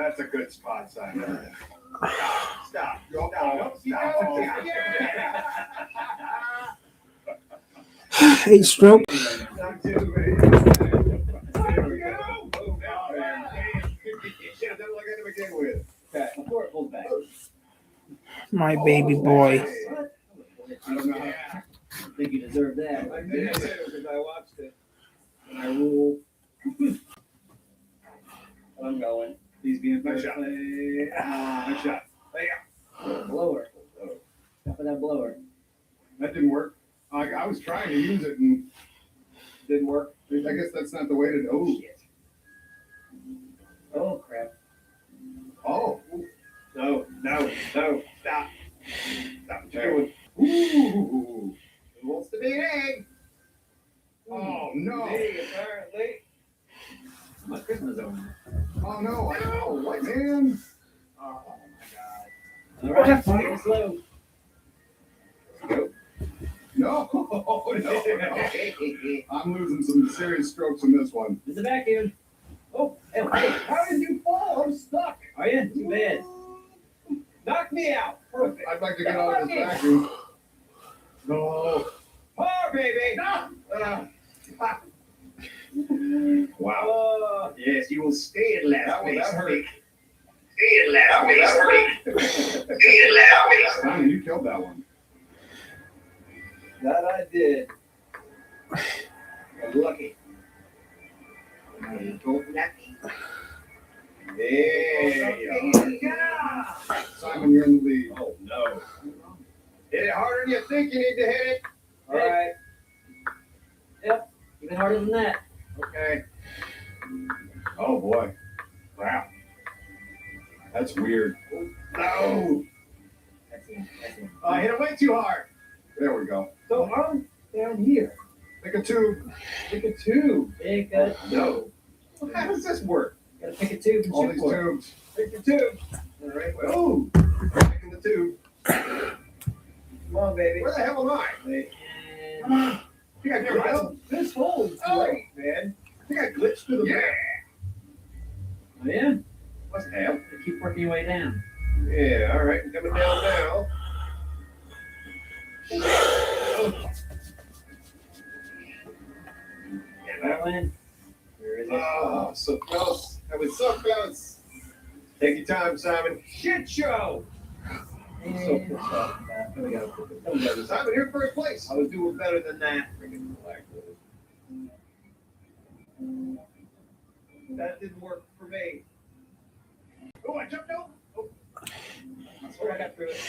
That's a good spot, Simon. Stop. Hey, stroke. Not too bad. There we go. Oh, now, man. You should have done like that to begin with. Okay, before it pulls back. My baby boy. I don't know. I think you deserve that. I did because I watched it. And I rule. I'm going. He's being nice shot. Nice shot. Blower. Stop with that blower. That didn't work. I was trying to use it and didn't work. I guess that's not the way to. Oh Shit. Oh crap. Oh. No. Stop. Stop what you're doing. Ooh. Who wants to be an egg? Oh no. Me, apparently. My Christmas over. Oh no. I know. What, man? Oh my god. Alright, fire slow. Go. No. I'm losing some serious strokes in this one. There's a vacuum. Oh, hey, How did you fall? I'm stuck. are you? Too bad. Knock me out. Perfect. I'd like to get out of this vacuum. No. Oh, baby. No. Wow. Oh, Yes, you will stay in last place. That hurt. Stay in last place. Stay in last place. Simon, you killed that one. that I did. I'm lucky. I'm both lucky. There you are. Simon, you're in the lead. Oh, no. Hit it harder than you think you need to hit it. All right. Yep. Even harder than that. Okay. Oh boy. Wow. That's weird. No. That's it. That's it. I hit it way too hard. There we go. So I'm down here. Pick a tube. Pick a tube. Pick a No. Well, how does this work? Gotta pick a tube and All shoot these for it. tubes. Pick the tube. All right. Oh, picking the tube. Come on, baby. Where the hell am I? Wait. Come on. I think I There we go. This hole is great, man. I think I glitched through the back. Oh, yeah? Must have. Keep working your way down. Yeah, all right. I'm coming down now. Well, in. Where is it? Oh, so close. That was so close. Take your time, Simon. Shit show. And so close. Here we go. Simon, you're in first place. I was doing better than that. Freaking Blackwood. That didn't work for me. Oh, I jumped out. Oh. I swear I got through it.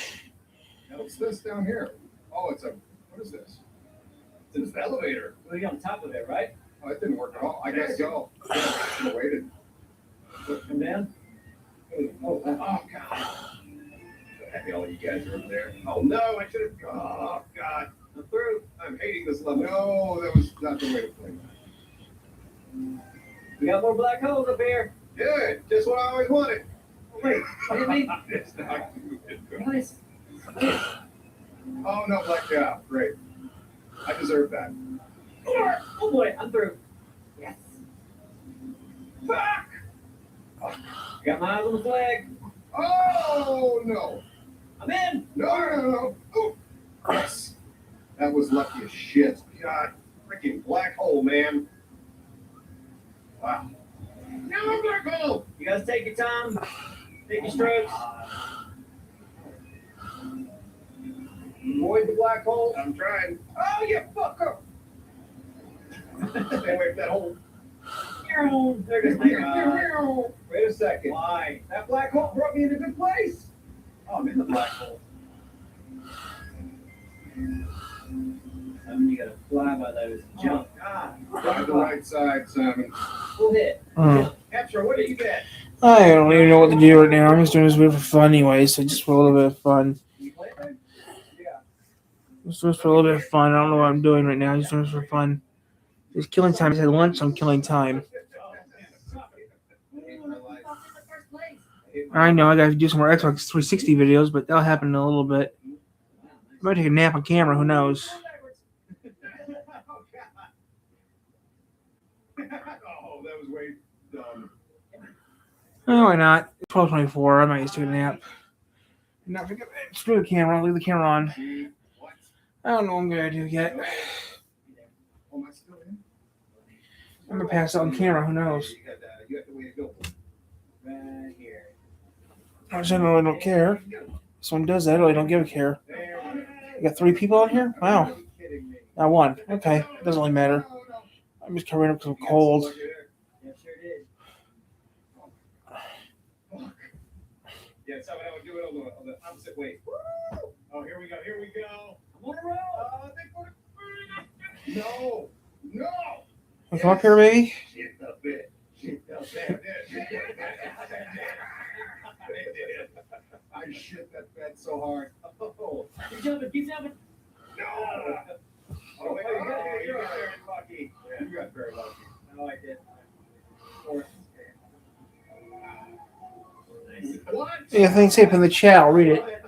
What's this down here? Oh, it's a. What is this? It's an elevator. We're on top of it, right? Oh, it didn't work at all. I guess so. I should have waited. Come down. Oh, God. So happy all you guys are over there. Oh, no, I should have. Oh, God. I'm through. I'm hating this level. No, that was not the way to play that. We got more black holes up here. Good. Just what I always wanted. Oh, wait. What do you mean? It's not good. Guys. Oh no, black cow. Great. I deserve that. Oh boy, I'm through. Yes. Fuck! Got my eyes on the flag. Oh no. I'm in. No. Oh. Yes. That was lucky as shit. God, freaking black hole, man. Wow. No black hole! You guys take your time. Take your strokes. Avoid the black hole. I'm trying. Oh, you fucker! Stay away from that hole. There goes my Wait a second. Why? That black hole brought me in a good place. Oh, I'm in the black hole. You gotta fly by those and jump. God. Try the right side, Simon. Full hit. Capture, what did you get? I don't even know what to do right now. I'm just doing this video for fun anyway, so just for a little bit of fun. You play it? Yeah. Just doing this for a little bit of fun. I don't know what I'm doing right now. I'm just doing this for fun. It's killing time. I had lunch, so I'm killing time. I know I gotta do some more Xbox 360 videos, but that'll happen in a little bit. I might take a nap on camera, who knows? Oh, that was way dumb. Oh, why not? It's 12:24. I might just take a nap. Not forget. Screw the camera. Leave the camera on. Gee, what? I don't know what I'm gonna do yet. Oh, am I still in? I'm gonna pass out on camera. Who knows? You got the way to go. Right here. I generally don't care. Someone does that, I really don't give a care. You got 3 people on here? Wow. Not 1. Okay. Doesn't really matter. I'm just covering up because I'm cold. Yeah, sure did. Yeah, so I would do it on the opposite way. Oh, here we go. Here we go. I'm on the road. No. No. Wanna come up here, baby? Shit the bit. Shit the bit. I shit that bed so hard. Oh. Keep jumping, keep jumping. No. Oh, wait, you got very lucky. Yeah, you got very lucky. No, I did. What? Yeah, things up in the chat. I'll read it. I have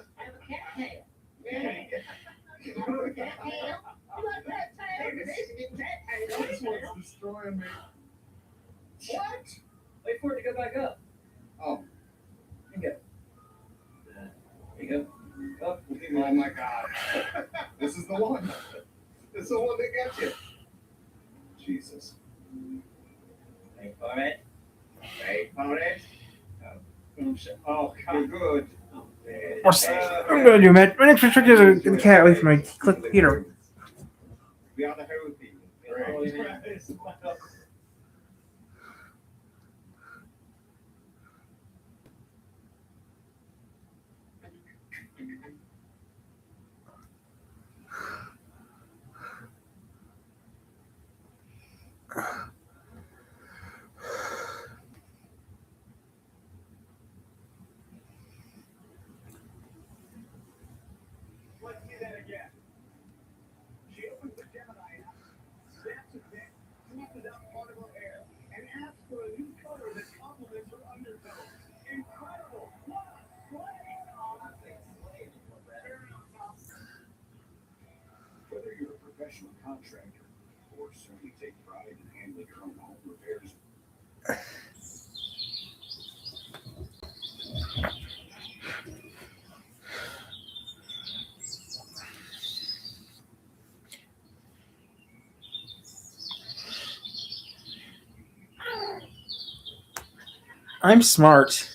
a cat tail. This one's destroying me. What? Wait for it to go back up. Oh. There you go. Up. Oh my God. This is the one. This is the one that gets you. Jesus. Wait for it. Hey, found it. Oh, you're good. What's I'm gonna do, Matt? My next trick is to get the cat away from me. Click Peter. We are the healthy. Let's do that again. She opens the Gemini app, snaps a pic, sweeps out part of her hair, and asks for a new color that complements her undertone. Incredible! What a slay! Whether you're a professional contractor or simply take pride in handling your own home repairs, I'm smart.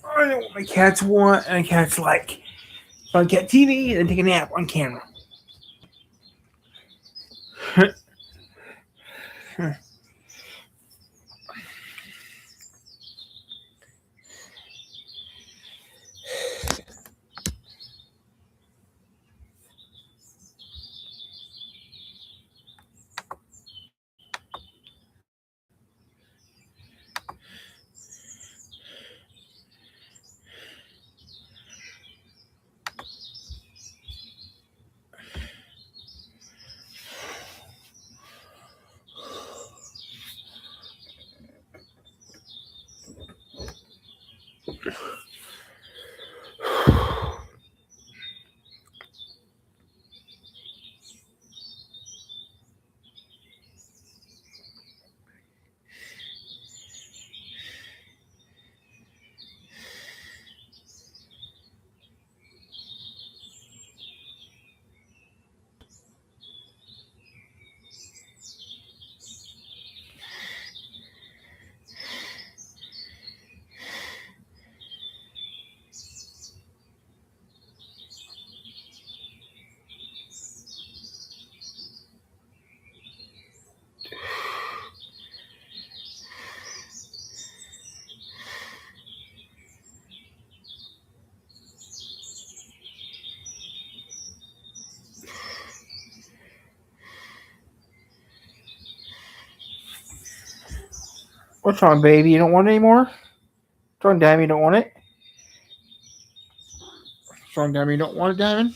I know what my cats want and cats like. So I get TV and take a nap on camera. What's wrong, baby? You don't want it anymore? What's wrong, Diamond? You don't want it? What's wrong, Diamond? You don't want it, Diamond?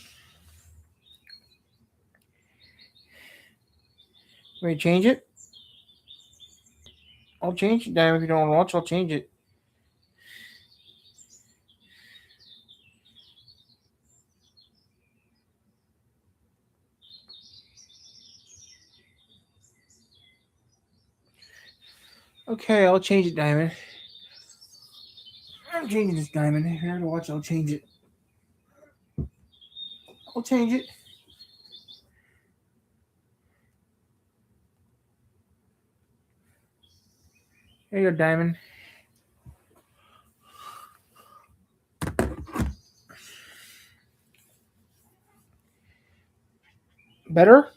Let me change it? I'll change it, Diamond. If you don't want to watch, I'll change it. Okay, I'll change it, Diamond. I'm changing this, Diamond. Here to watch. I'll change it. I'll change it. Here you go, Diamond. Better?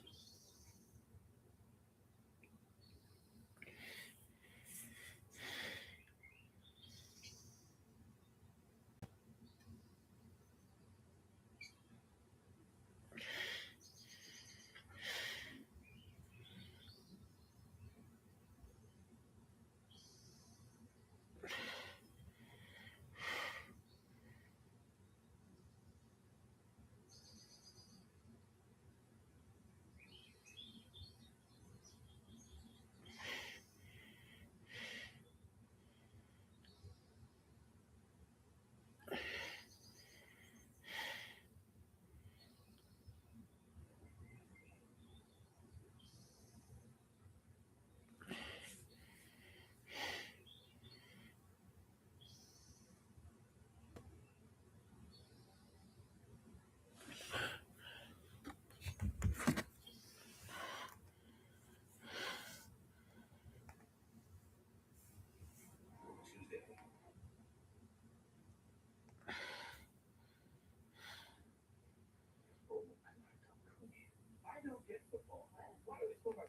I don't get football. Why do they so much?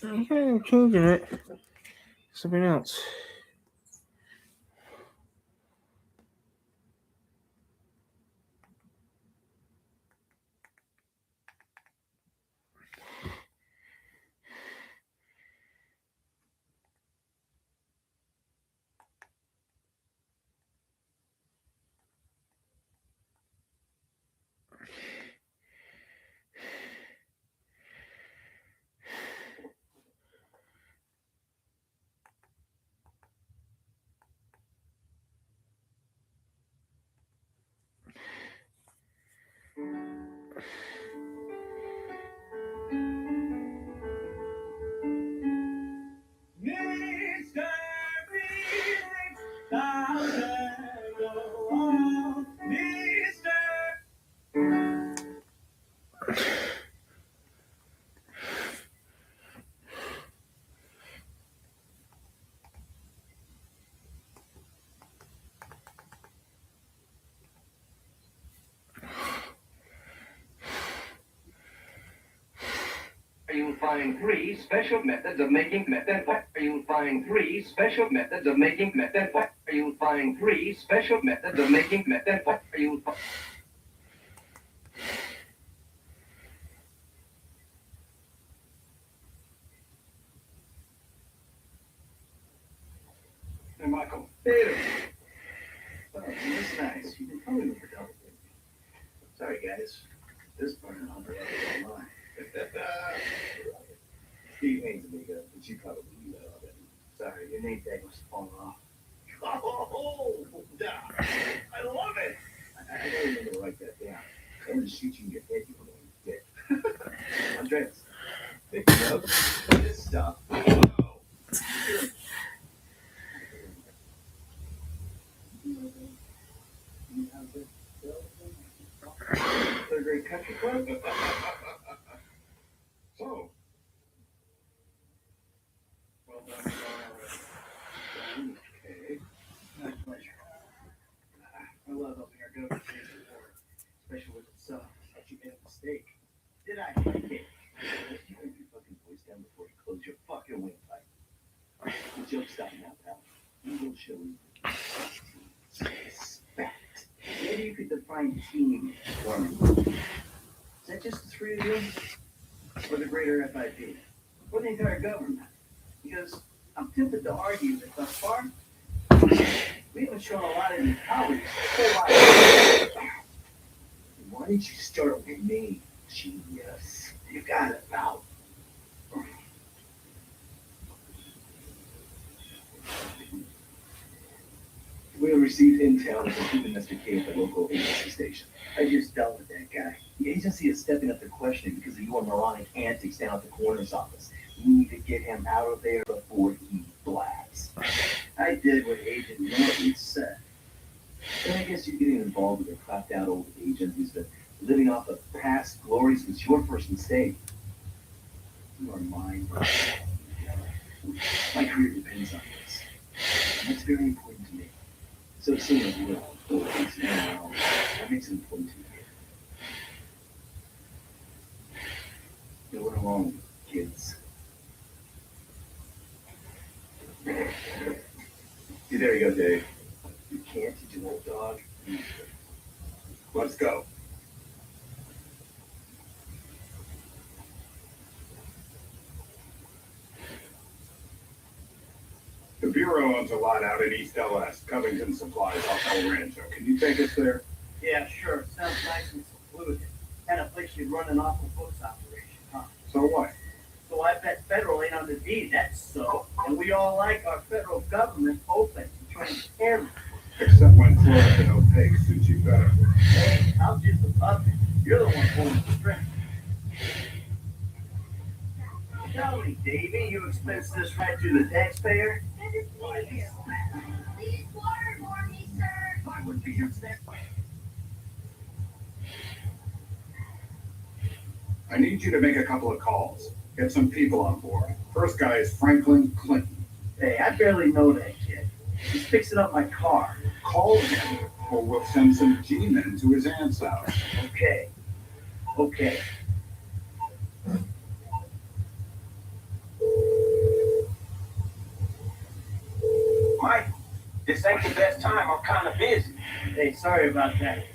Okay, I'm changing it. Something else. Mr. Felix, thousand go on. Mr. You'll find three special methods of making method. You'll find three special methods of making method. You'll find three special methods of making method. You'll find Hey, Michael. Peter. Oh, that's nice. You can probably look for double. Sorry, guys. This burning on the other line. Steve Haynes, amigo, but you probably knew that already. Sorry, your name tag must have fallen off. Oh, I love it. I know you're going to write that down. I'm going to shoot you in your head, you little dick. Andreas, pick me up. This stuff. Oh. Third grade country club? So, Well done, okay. My pleasure. I love helping our government face the war, especially with itself. Thought you made a mistake. Did I? Okay. You keep your fucking voice down before you close your fucking windpipe. joke stop now, pal. You will show me respect. Maybe you could define team for me. Is that just the three of you? Or the greater FIP? Or the entire government? Because I'm tempted to argue that thus far, we haven't shown a lot of any cowardice. Why didn't you start with me, genius? You got it now. We have received intel that included Mr. K at the local agency station. I just dealt with that guy. The agency is stepping up the questioning because of your moronic antics down at the coroner's office. We need to get him out of there before he blasts. I did what Agent Norton said. Then I guess you getting involved with a clapped out old agent who's been living off of past glories was your first mistake. You are mine. My career depends on this. And that's very important to me. So seeing as we're always now, that makes it important to me. You're alone, kids. See, there you go, Dave. You can't teach an old dog. Let's go. The Bureau owns a lot out in East LS, Covington Supplies off El Rancho. Can you take us there? Yeah, sure. Sounds nice and secluded. Kind of place you'd run an awful books operation, huh? So what? So I bet federal ain't on the deed, that's so. And we all like our federal government open and transparent. Except when closed and opaque suits you better. Hey, I'm just a puppet. You're the one holding the string. Tell me, Davey, you expense this right to the taxpayer? Please water for me, sir. I would be your next. I need you to make a couple of calls. Get some people on board. First guy is Franklin Clinton. Hey, I barely know that kid. He's fixing up my car. Call him, or we'll send some G-men to his aunt's house. Okay. Okay. Mike, this ain't the best time. I'm kind of busy. Hey, sorry about that.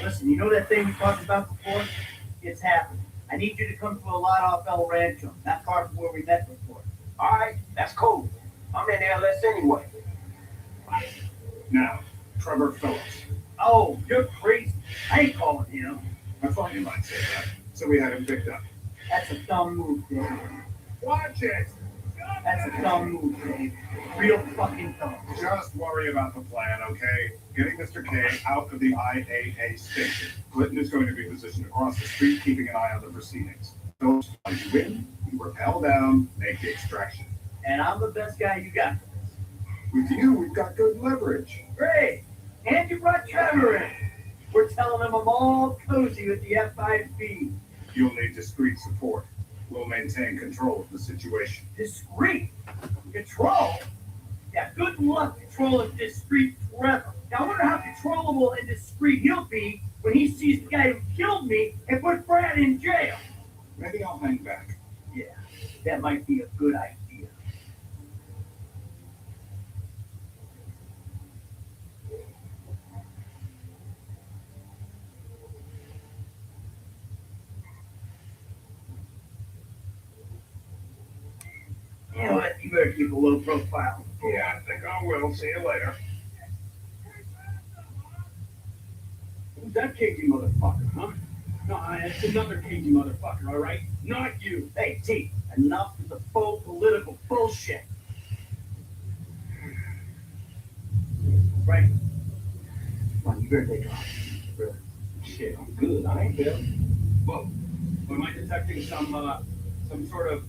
Listen, you know that thing we talked about before? It's happening. I need you to come to a lot off El Rancho, not far from where we met before. All right, that's cool. I'm in LS anyway. Now, Trevor Phillips. Oh, you're crazy. I ain't calling him. I thought you might say that, so we had him picked up. That's a dumb move, Dave. Watch it! That's a dumb move, Dave. Real fucking dumb. Just worry about the plan, okay? Getting Mr. K out of the IAA station. Clinton is going to be positioned across the street, keeping an eye on the proceedings. So, as you win, you rappel down, make the extraction. And I'm the best guy you got. With you, we've got good leverage. Great. And you brought Trevor in. We're telling him I'm all cozy with the F5B. You'll need discreet support. We'll maintain control of the situation. Discreet. Control? Yeah, good luck controlling discreet forever. Now I wonder how controllable and discreet he'll be when he sees the guy who killed me and put Brad in jail. Maybe I'll hang back. Yeah, that might be a good idea. You know what? You better keep a low profile. Yeah, I think I will. See you later. Who's that cagey motherfucker, huh? No, it's another cagey motherfucker, all right? Not you. Hey, T, enough of the faux political bullshit. Right? Come on, you better take off. Really. Shit, I'm good. I ain't Bill. Whoa. Am I detecting some sort of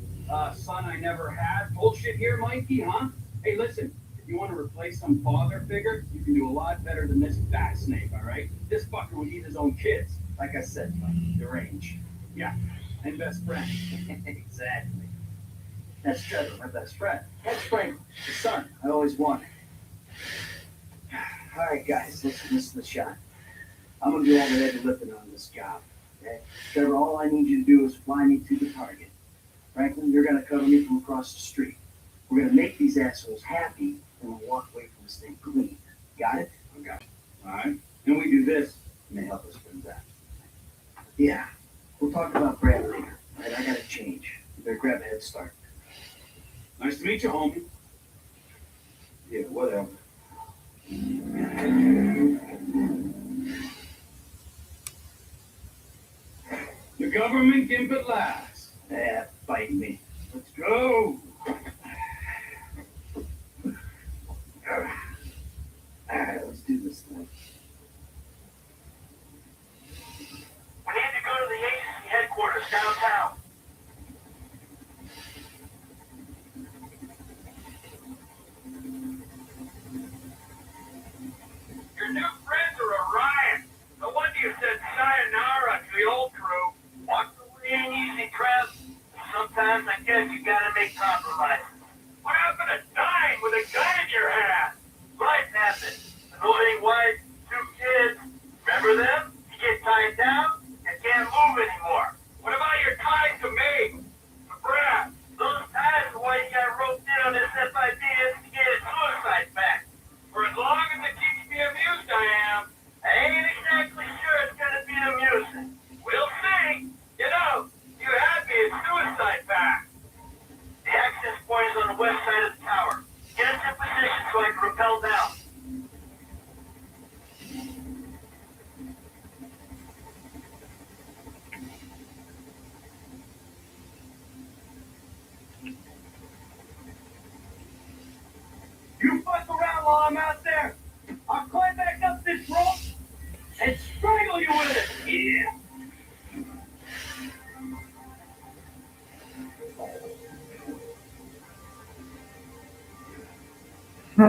son I never had bullshit here, Mikey, huh? Hey, listen, if you want to replace some father figure, you can do a lot better than this fat snake, all right? This fucker would eat his own kids. Like I said, Mike, the range. Yeah, and best friend. Exactly. That's Trevor, my best friend. That's Franklin, the son I always wanted. All right, guys, this is the shot. I'm going to do all the heavy lifting on this job. Okay? Trevor, all I need you to do is fly me to the target. Franklin, you're going to cover me from across the street. We're gonna make these assholes happy and we'll walk away from this thing clean. Got it? Okay. All right. And we do this. You may help us with that. Yeah. We'll talk about Brad later. All right, I gotta change. You better grab a head start. Nice to meet you, homie. Yeah, whatever. The government gimp at last. Yeah, bite me. Let's go. All right, let's do this thing. We need to go to the agency headquarters downtown. Your new friends are a riot. No wonder you said sayonara to the old crew. Walk away ain't easy, Trev. Sometimes I guess you gotta make compromises. What happened to dying with a gun in your hand? Life happens. Annoying wife, 2 kids. Remember them? You get tied down, you can't move anymore. What about your ties to me? To Brad? Those ties are why you got roped in on this FIB instigated suicide pact. For as long as it keeps me amused, I am. I ain't exactly sure it's gonna be amusing. We'll see. You know, you had me at suicide pact. The access point is on the west side of the tower. Get us in position so I can rappel down. You fuck around while I'm out there. I'll climb back up this rope and strangle you with it. Yeah. Hey,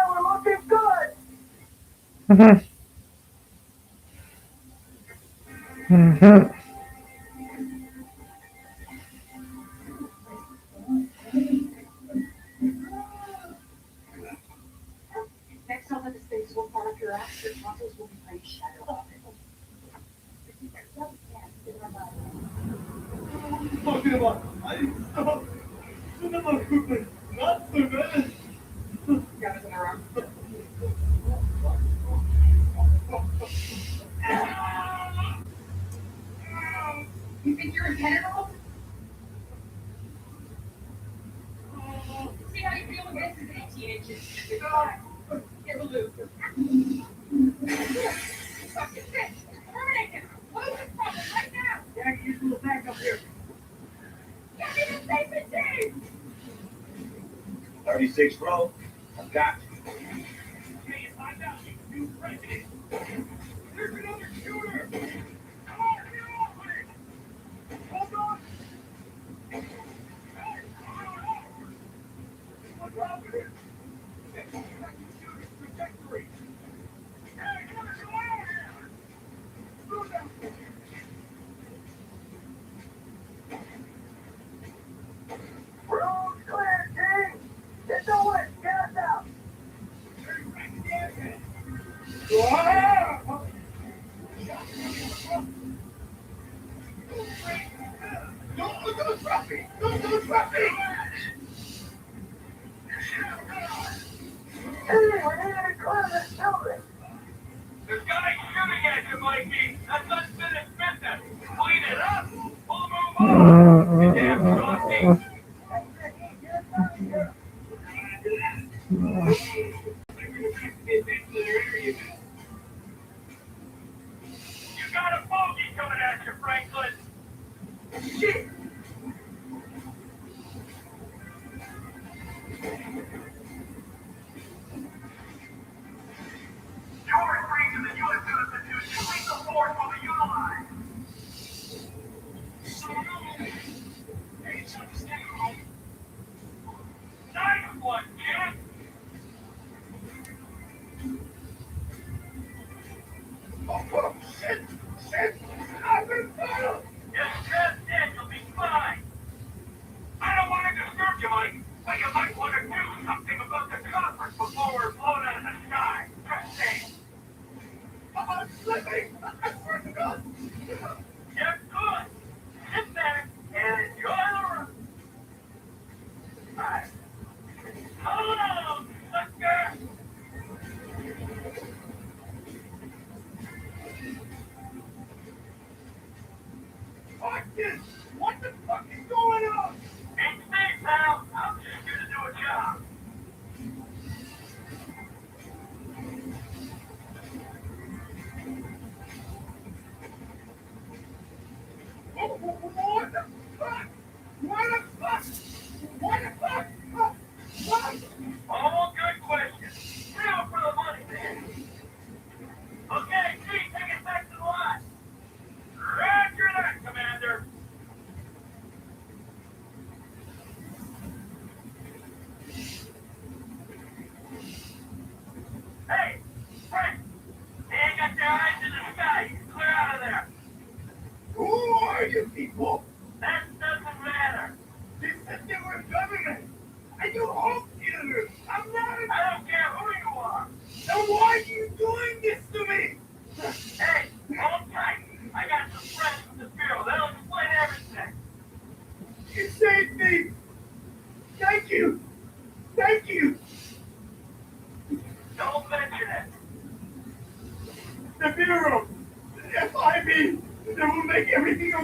we're looking good. Next up at the space, we'll part of your ass, your tonsils will be playing shadow. Talking about not the best. Grab us in the arm. You think you're impenetrable? See how you feel against his 18 inches. It's fine. Get the loop. Fuck is this? Terminate him. What is this problem right now? Yeah, use a little back up here. Get me the safe machine! 36 row. I've got you. Hey, if I got you, you president. There's another shooter. Come on, get off of it. Hold on. Hey, what's wrong with it? Check the shooter's trajectory. Hey, come on here. Move down. Road clear, team. Get the way. Get us out. Don't drop me! Don't drop me! Hey, we need to clear this building. There's guys shooting at you, Mikey. That's unfinished business. Clean it up. We'll move on. You damn softy. You got a bogey coming at you, Franklin. Shit. You are free to the U.S. Constitution. Lethal force will be utilized. Nice one, kid. Oh, shit! Shit! I've been found! Just trust it, you'll be fine. I don't want to disturb you, Mike, but you might want to do something about the conference before we're blown out of the sky. Just saying. I'm slipping! I swear to God! You're good! Sit back and enjoy the ride.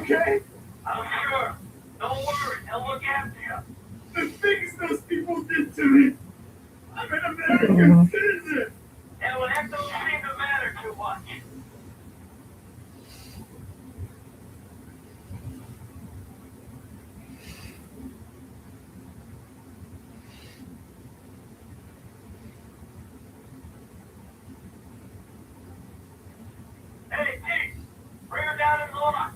okay? I'm sure. Don't worry, I'll look after you. The things those people did to me. I'm an American citizen. Yeah, well, that don't seem to matter too much. Hey, Chief, bring her down in the lot.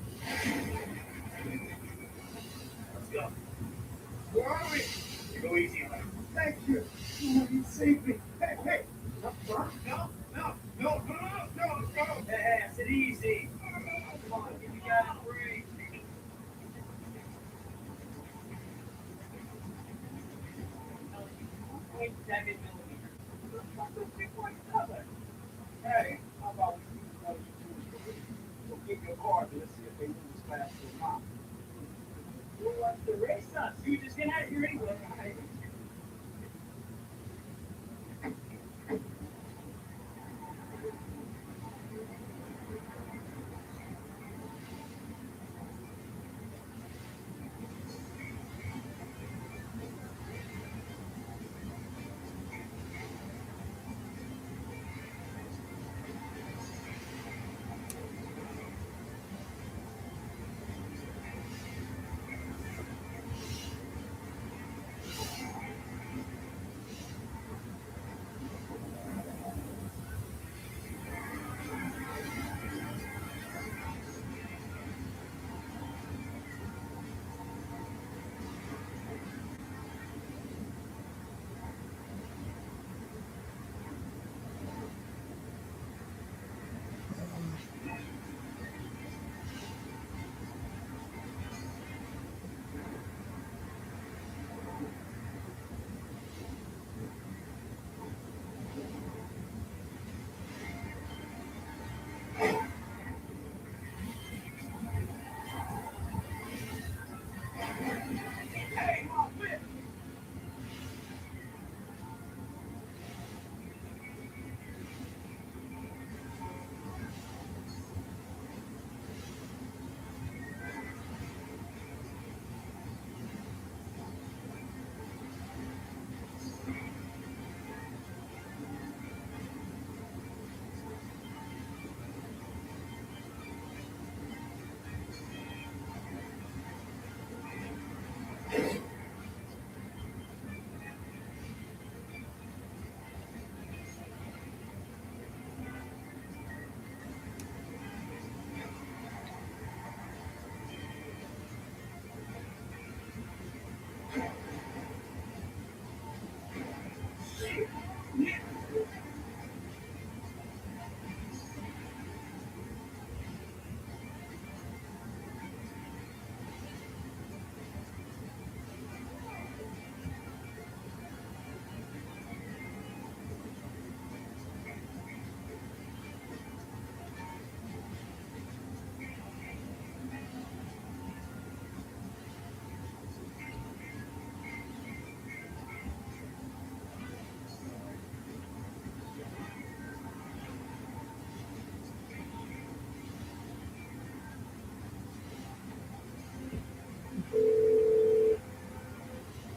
Let's go. Where are we? You go easy on him. Thank you. Oh, you saved me. Hey, hey. No, no, no, no, no, no, no. Hey, I said easy. Come on, give me guys a break. Hey, how about we'll give you a card and let's see if they move as fast as not. Who wants to race us? You just get out of here anyway. Hey, Mom, wait.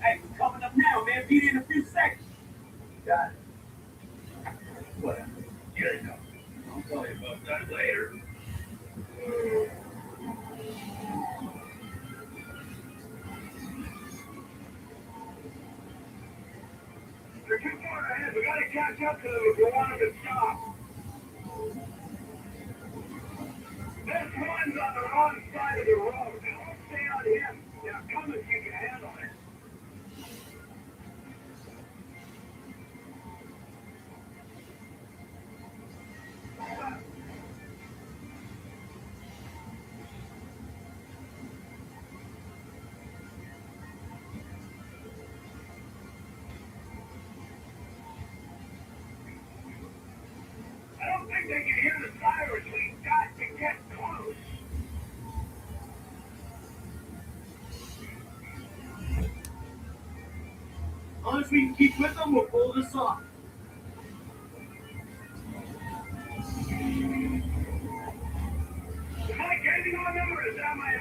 Hey, we're coming up now, man. Be there in a few seconds. Got it. Whatever. Here they come. I'll tell you about that later. They're too far ahead. We gotta catch up to them if we want them to stop. This one's on the wrong side of the road. Don't stay on him. Yeah, come if you can handle it. I don't think they can hear the sirens. We've got to get close. Unless we can keep with them, we'll pull this off. Am I getting on them or is that my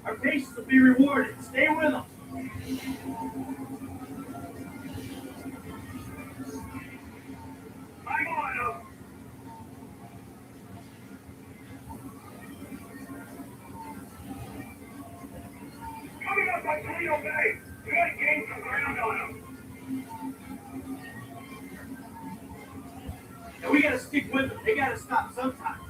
Our patience will be rewarded. Stay with them. I'm on them. Coming up on Toledo Bay. We gotta gain some ground on them. And we gotta stick with them. They gotta stop sometime.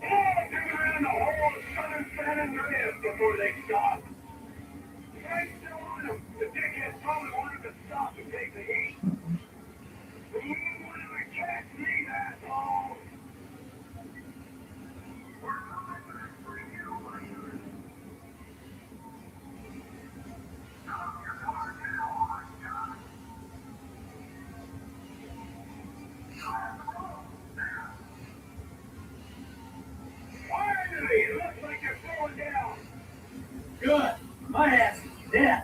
Take around the whole of southern San Andreas before they stop. Right still on them. The dickheads probably wanted to stop and take the heat. But you want to catch me, asshole. We're coming for you. Stop your car now, John. Finally, it looks like you're slowing down. Good. My ass is dead.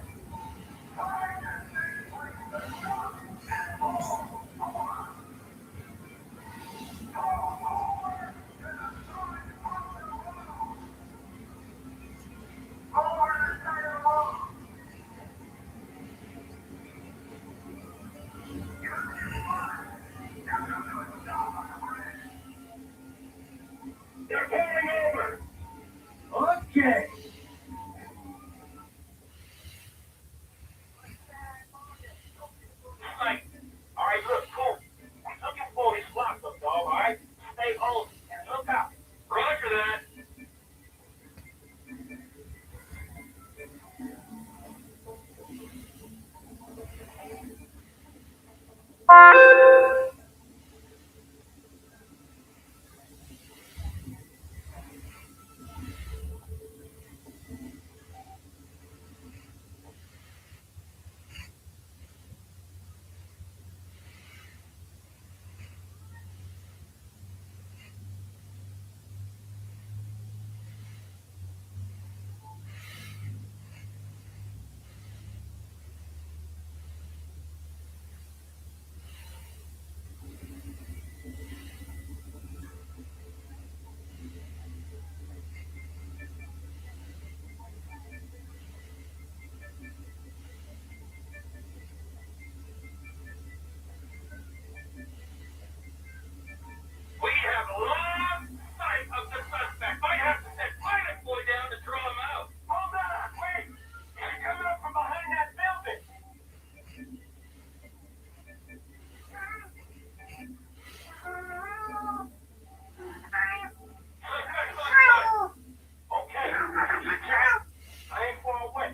They're pulling over. Okay. All right, look, cool. I'm looking for his laptop, all right? Stay home and look out. Roger that. We have lost sight of the suspect. I have to send pilot boy down to draw him out. Hold on, wait. He's coming up from behind that building. Okay, I ain't far away.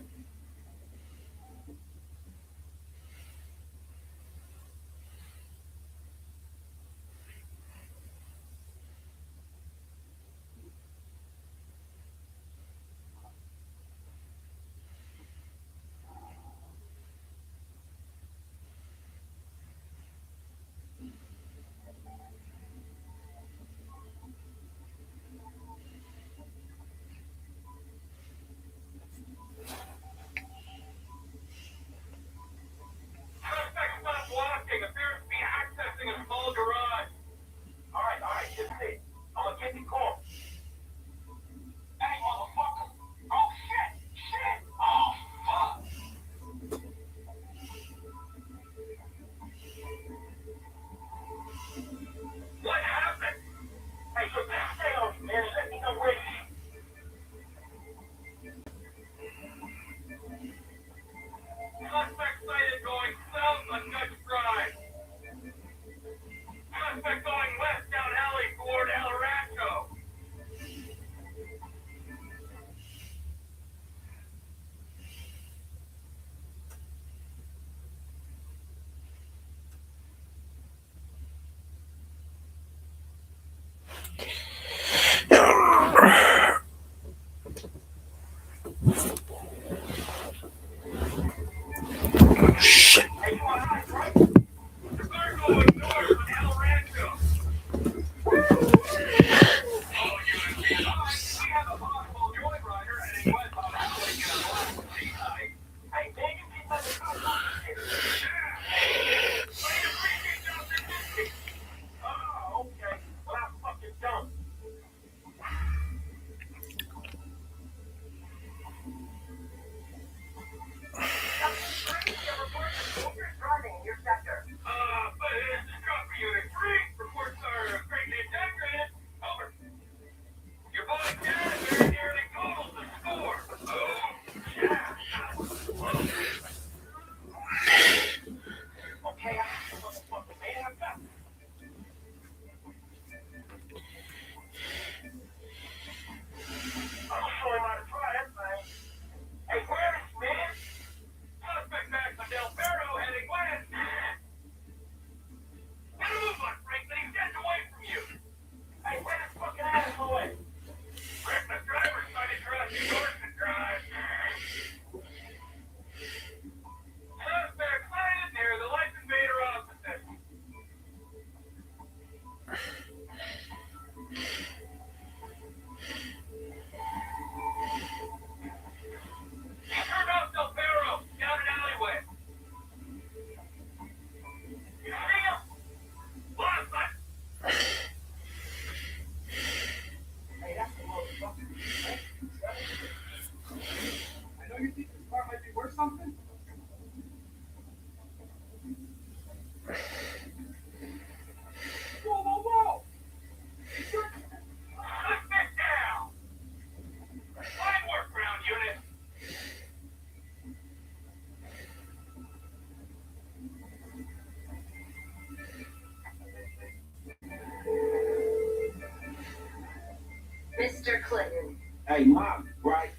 Mr. Clinton. Hey, Mom, right?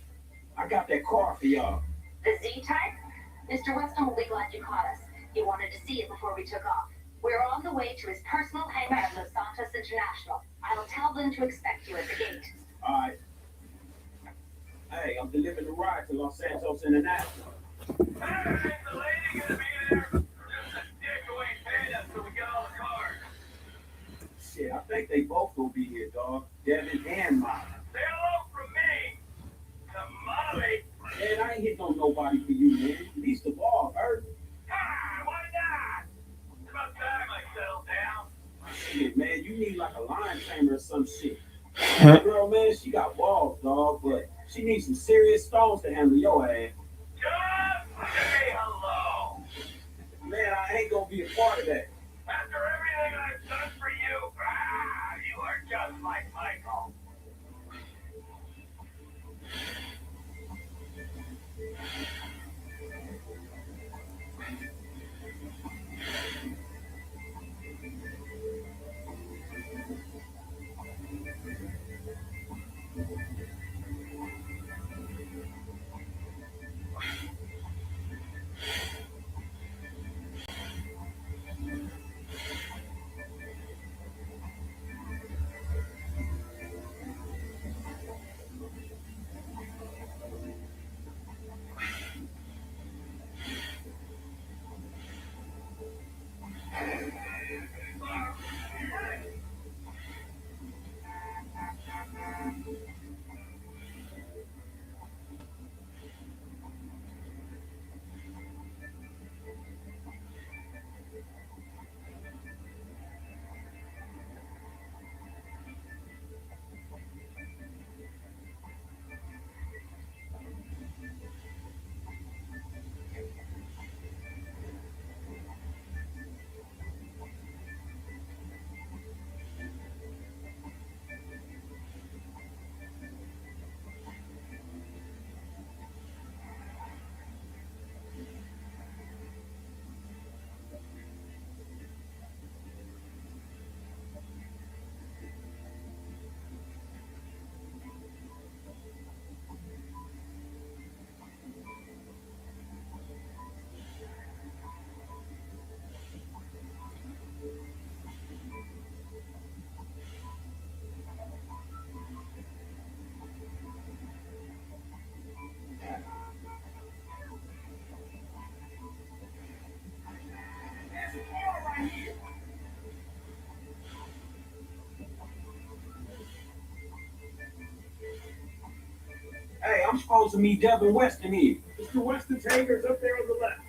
I got that car for y'all. The Z-Type? Mr. Weston will be glad you caught us. He wanted to see it before we took off. We're on the way to his personal hangar at Los Santos International. I will tell them to expect you at the gate. All right. Hey, I'm delivering the ride to Los Santos International. Hey, the lady gonna be there? Just a dick who ain't paid us till we get all the cars. Shit, I think they both gonna be here, dog. Devin and Molly. Say hello from me to Molly. Man, I ain't hitting on nobody for you, man. Least of all, Bert. Ah, why not? It's about time I settle down. Shit, man, you need like a lion tamer or some shit. That girl, man, she got balls, dog, but she needs some serious stones to handle your ass. Just say hello. Man, I ain't gonna be a part of that. After everything I've done for you, you are just like Michael. Hey, I'm supposed to meet Devin Weston here. Mr. Weston's hangar's up there on the left.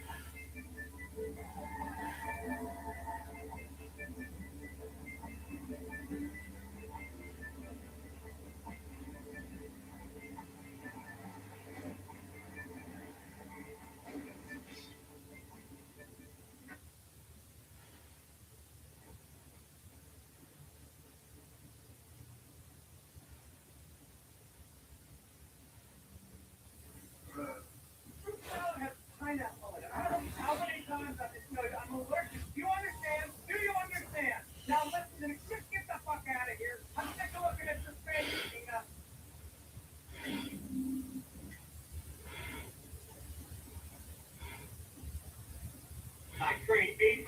Pineapple. I don't know how many times I've been told I'm allergic. Do you understand? Do you understand? Now listen, just get the fuck out of here. I'm sick of looking at your face, Tina. Hi, creepy.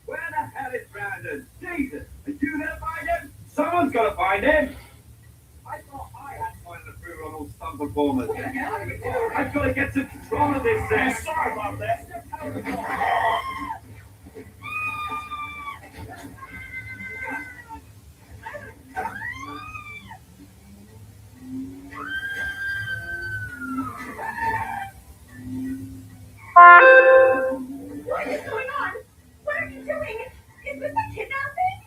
Where the hell is Brandon? Jesus, did you gonna find him? Someone's gonna find him. I thought I had final approval on all stunt performers. I've got to get some control of this thing. Sorry about that. What is going on? What are you doing? Is this a kidnapping?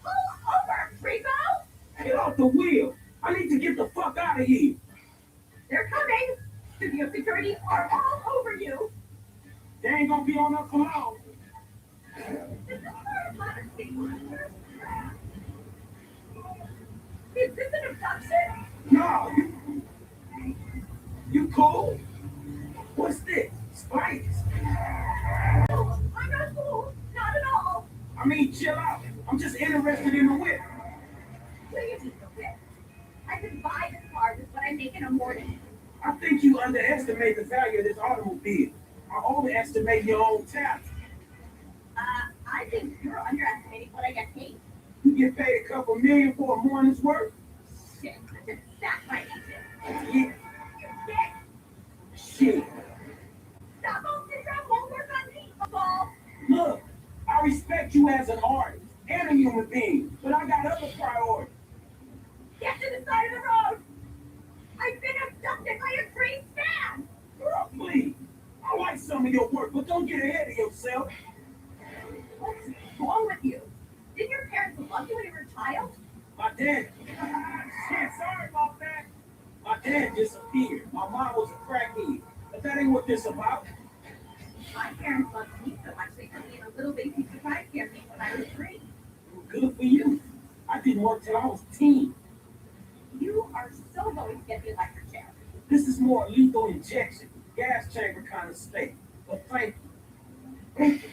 Pull over, Freako! Get off the wheel. I need to get the fuck out of here. They're coming. Studio security are all over you. They ain't gonna be on us for long. Is this an abduction? No, you cool? What's this? Spikes? No, I'm not cool. Not at all. I mean, chill out. I'm just interested in the whip. What do you mean the whip? I could buy this car with what I make in a morning. I think you underestimate the value of this automobile. I overestimate your own talent. I think you're underestimating what I get paid. You get paid a couple million for a morning's work? Shit, that's exactly what Yeah. Shit. Stockholm syndrome won't work on me, ball. Look, I respect you as an artist and a human being, but I got other priorities. Get to the side of the road. I've been abducted by a green fan. Girl, please. I like some of your work, but don't get ahead of yourself. What's wrong with you? Didn't your parents love you when you were a child? My dad. Shit, sorry about that. My dad disappeared. My mom was a crackhead. But that ain't what this about. My parents loved me so much they put me in a little baby surprise care me when I was 3. Good for you. I didn't work till I was 10. You are so going to get the electric chair. This is more lethal injection, gas chamber kind of state. But thank you. Thank you.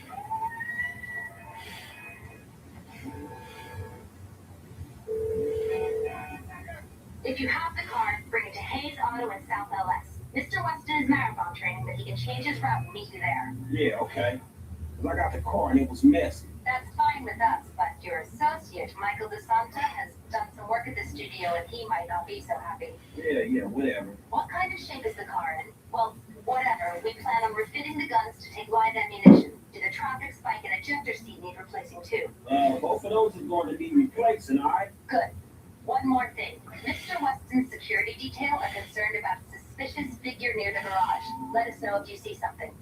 If you have the car, bring it to Hayes Auto in South LS. Mr. Weston is marathon training, but he can change his route and meet you there. Yeah, okay. 'Cause I got the car and it was messy. That's fine with us, but your associate, Michael DeSanta, has done some work at the studio and he might not be so happy. Yeah, whatever. What kind of shape is the car in? Well, whatever. We plan on refitting the guns to take live ammunition. Do the traffic spike and ejector seat need replacing too? Both of those are going to be replacing, all right? Good. One more thing. Mr. Weston's security detail are concerned about a suspicious figure near the garage. Let us know if you see something.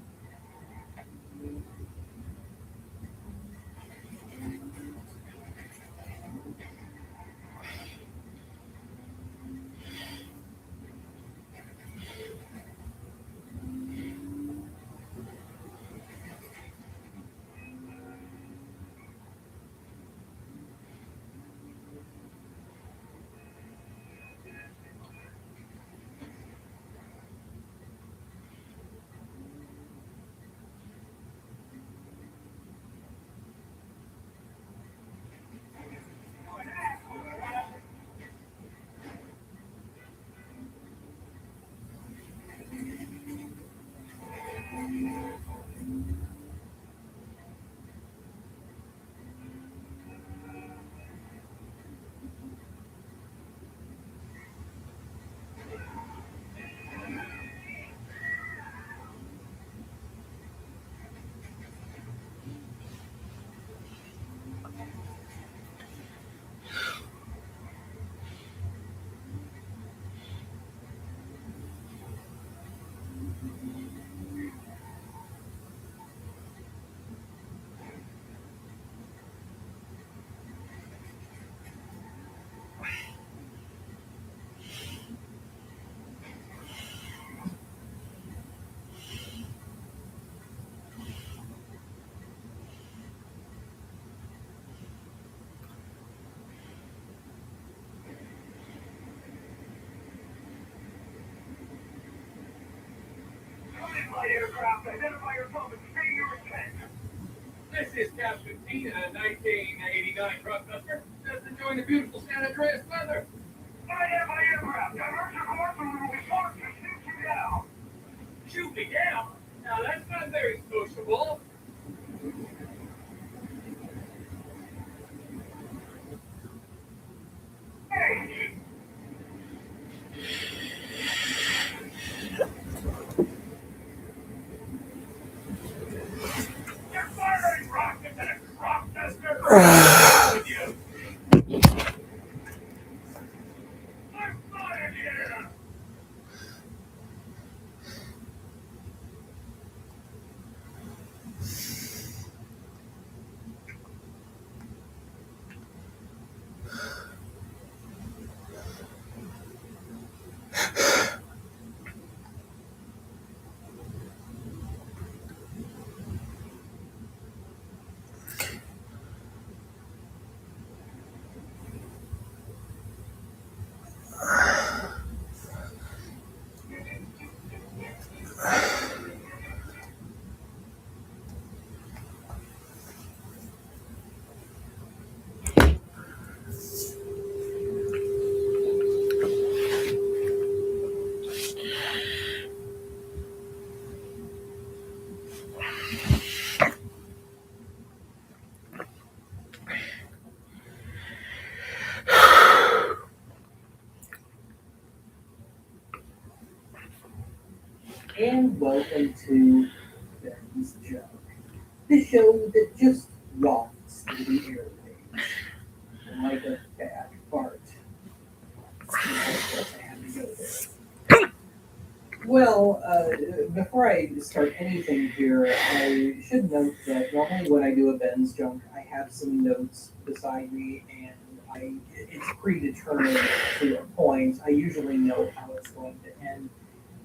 My aircraft, identify yourself and state your intent. This is Captain Tina, 1989 Truckbuster. Just enjoying the beautiful San Andreas weather. I have my aircraft. Divert your course or we will be forced to shoot you down. Shoot me down. Now that's not very sociable. Hey! You're firing rockets at a crop duster. With you. I'm fired here. and welcome to Ben's Joke, the show that just wafts through the airwaves like a bad fart. I had to go there. Well, before I start anything here, I should note that normally when I do a Ben's Junk, I have some notes beside me, and it's predetermined to a point. I usually know how it's going to end.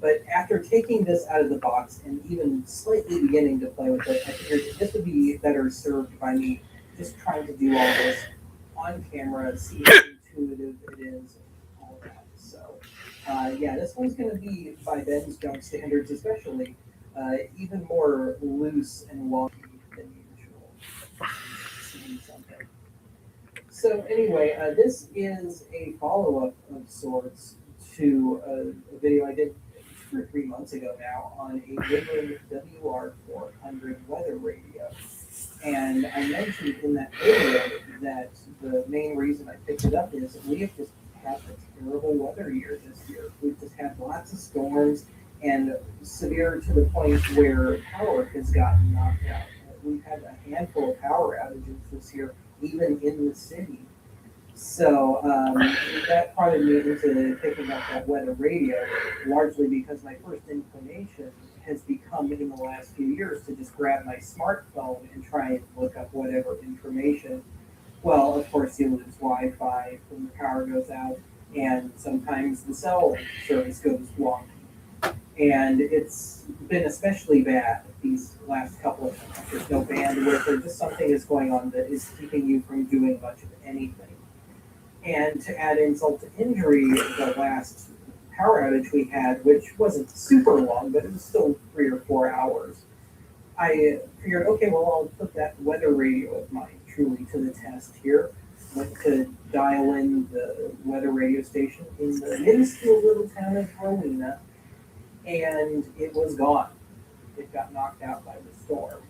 But after taking this out of the box and even slightly beginning to play with it, I figured this would be better served by me just trying to do all this on camera, see how intuitive it is, and all of that. So, yeah, this one's going to be, by Ben's Junk standards especially, even more loose and wonky than usual. Something. So anyway, this is a follow-up of sorts to a video I did 2 or 3 months ago now on a Woodland WR400 weather radio. And I mentioned in that video that the main reason I picked it up is we have just had a terrible weather year this year. We've just had lots of storms and severe to the point where power has gotten knocked out. We've had a handful of power outages this year, even in the city. So that prodded me into picking up that weather radio, largely because my first inclination has become in the last few years to just grab my smartphone and try and look up whatever information. Well, of course, you lose Wi-Fi when the power goes out, and sometimes the cell service goes wonky. And it's been especially bad these last couple of months. There's no bandwidth, or just something is going on that is keeping you from doing much of anything. And to add insult to injury, the last power outage we had, which wasn't super long, but it was still 3 or 4 hours, I figured, okay, well, I'll put that weather radio of mine truly to the test here. Went to dial in the weather radio station in the minuscule little town of Rowena, and it was gone. It got knocked out by the storm.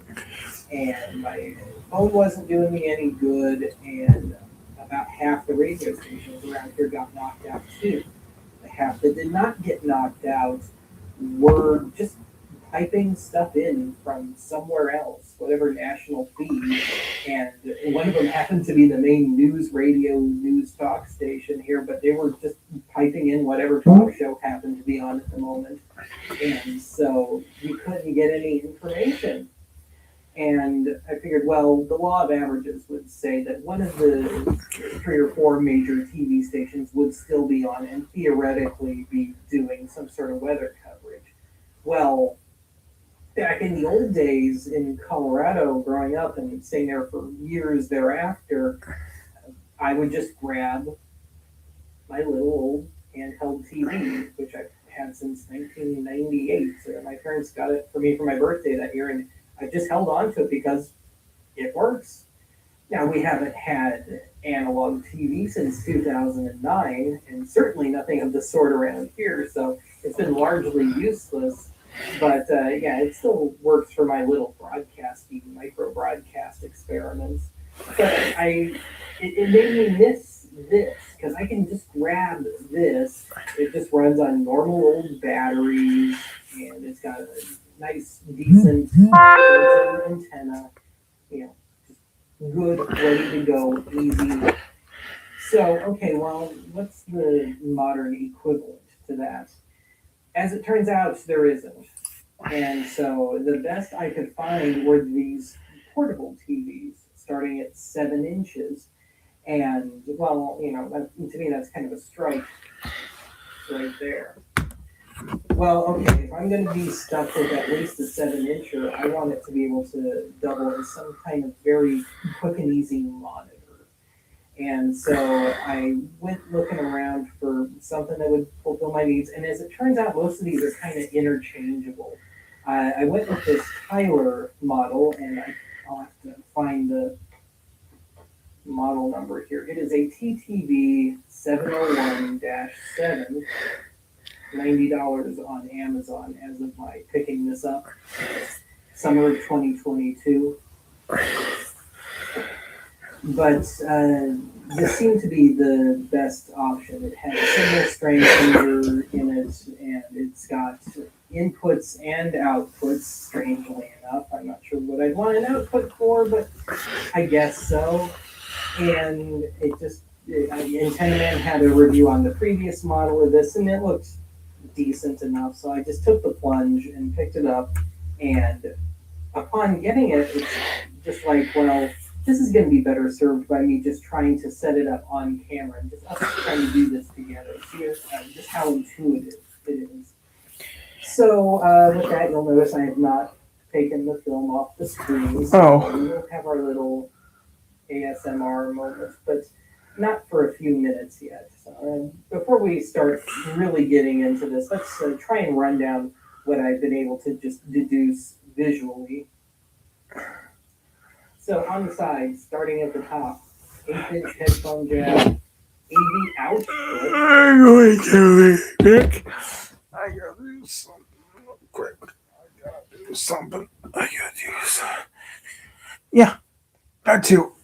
And my phone wasn't doing me any good, and about half the radio stations around here got knocked out too. The half that did not get knocked out were just typing stuff in from somewhere else, whatever national feed, and one of them happened to be the main news talk station here, but they were just piping in whatever talk show happened to be on at the moment, and so you couldn't get any information. And I figured, well, the law of averages would say that one of the 3 or 4 major TV stations would still be on and theoretically be doing some sort of weather coverage. Well, back in the old days in Colorado, growing up and staying there for years thereafter, I would just grab my little old handheld TV, which I've had since 1998. So my parents got it for me for my birthday that year, and I just held on to it because it works. Now, we haven't had analog TV since 2009, and certainly nothing of the sort around here, so it's been largely useless. But yeah, it still works for my little broadcasting, micro-broadcast experiments. But it made me miss this, because I can just grab this. It just runs on normal old batteries, and it's got a nice, decent antenna, you know, just good, ready to go, easy. So, okay, well, what's the modern equivalent to that? As it turns out, there isn't. And so the best I could find were these portable TVs, starting at 7 inches. And, well, you know, to me, that's kind of a strike right there. Well, okay, if I'm going to be stuck with at least a 7-incher, I want it to be able to double as some kind of very quick and easy monitor. And so I went looking around for something that would fulfill my needs. And as it turns out, most of these are kind of interchangeable. I went with this Tyler model, and I'll have to find the model number here. It is a TTV 701-7. $90 on Amazon as of my picking this up. Summer of 2022. But this seemed to be the best option. It had a single string feeder in it, and it's got inputs and outputs, strangely enough. I'm not sure what I'd want an output for, but I guess so. And Antennaman had a review on the previous model of this, and it looked decent enough. So I just took the plunge and picked it up. And upon getting it, it's just like, well, this is going to be better served by me just trying to set it up on camera and just us trying to do this together. See just how intuitive it is. So with that, you'll notice I have not taken the film off the screen. So we'll have our little ASMR moments, but not for a few minutes yet. So before we start really getting into this, let's try and run down what I've been able to just deduce visually. So on the side, starting at the top, 8-inch headphone jack, AV output. I'm going to Nick. I gotta do something real quick. Yeah, got to.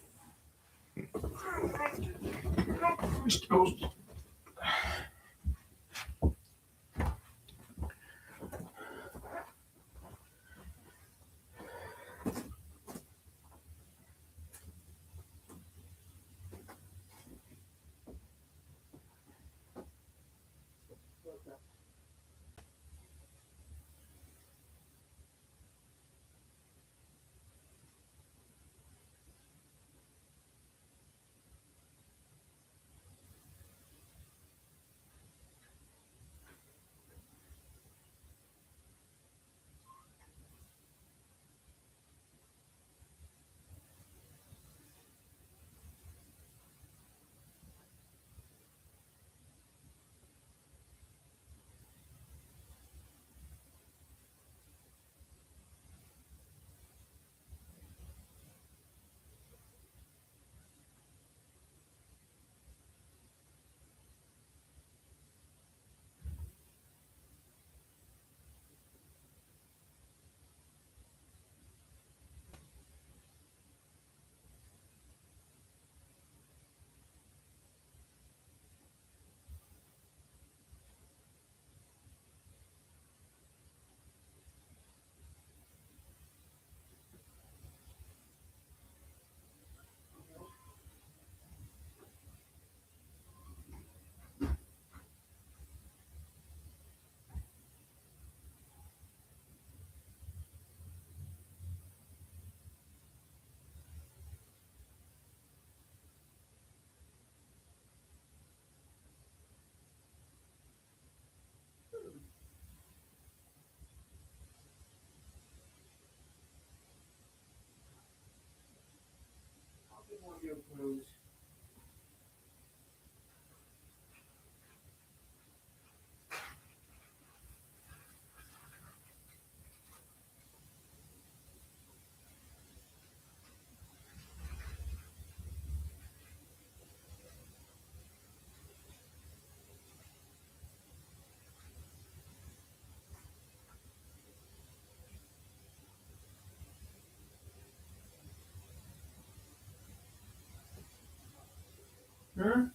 Huh?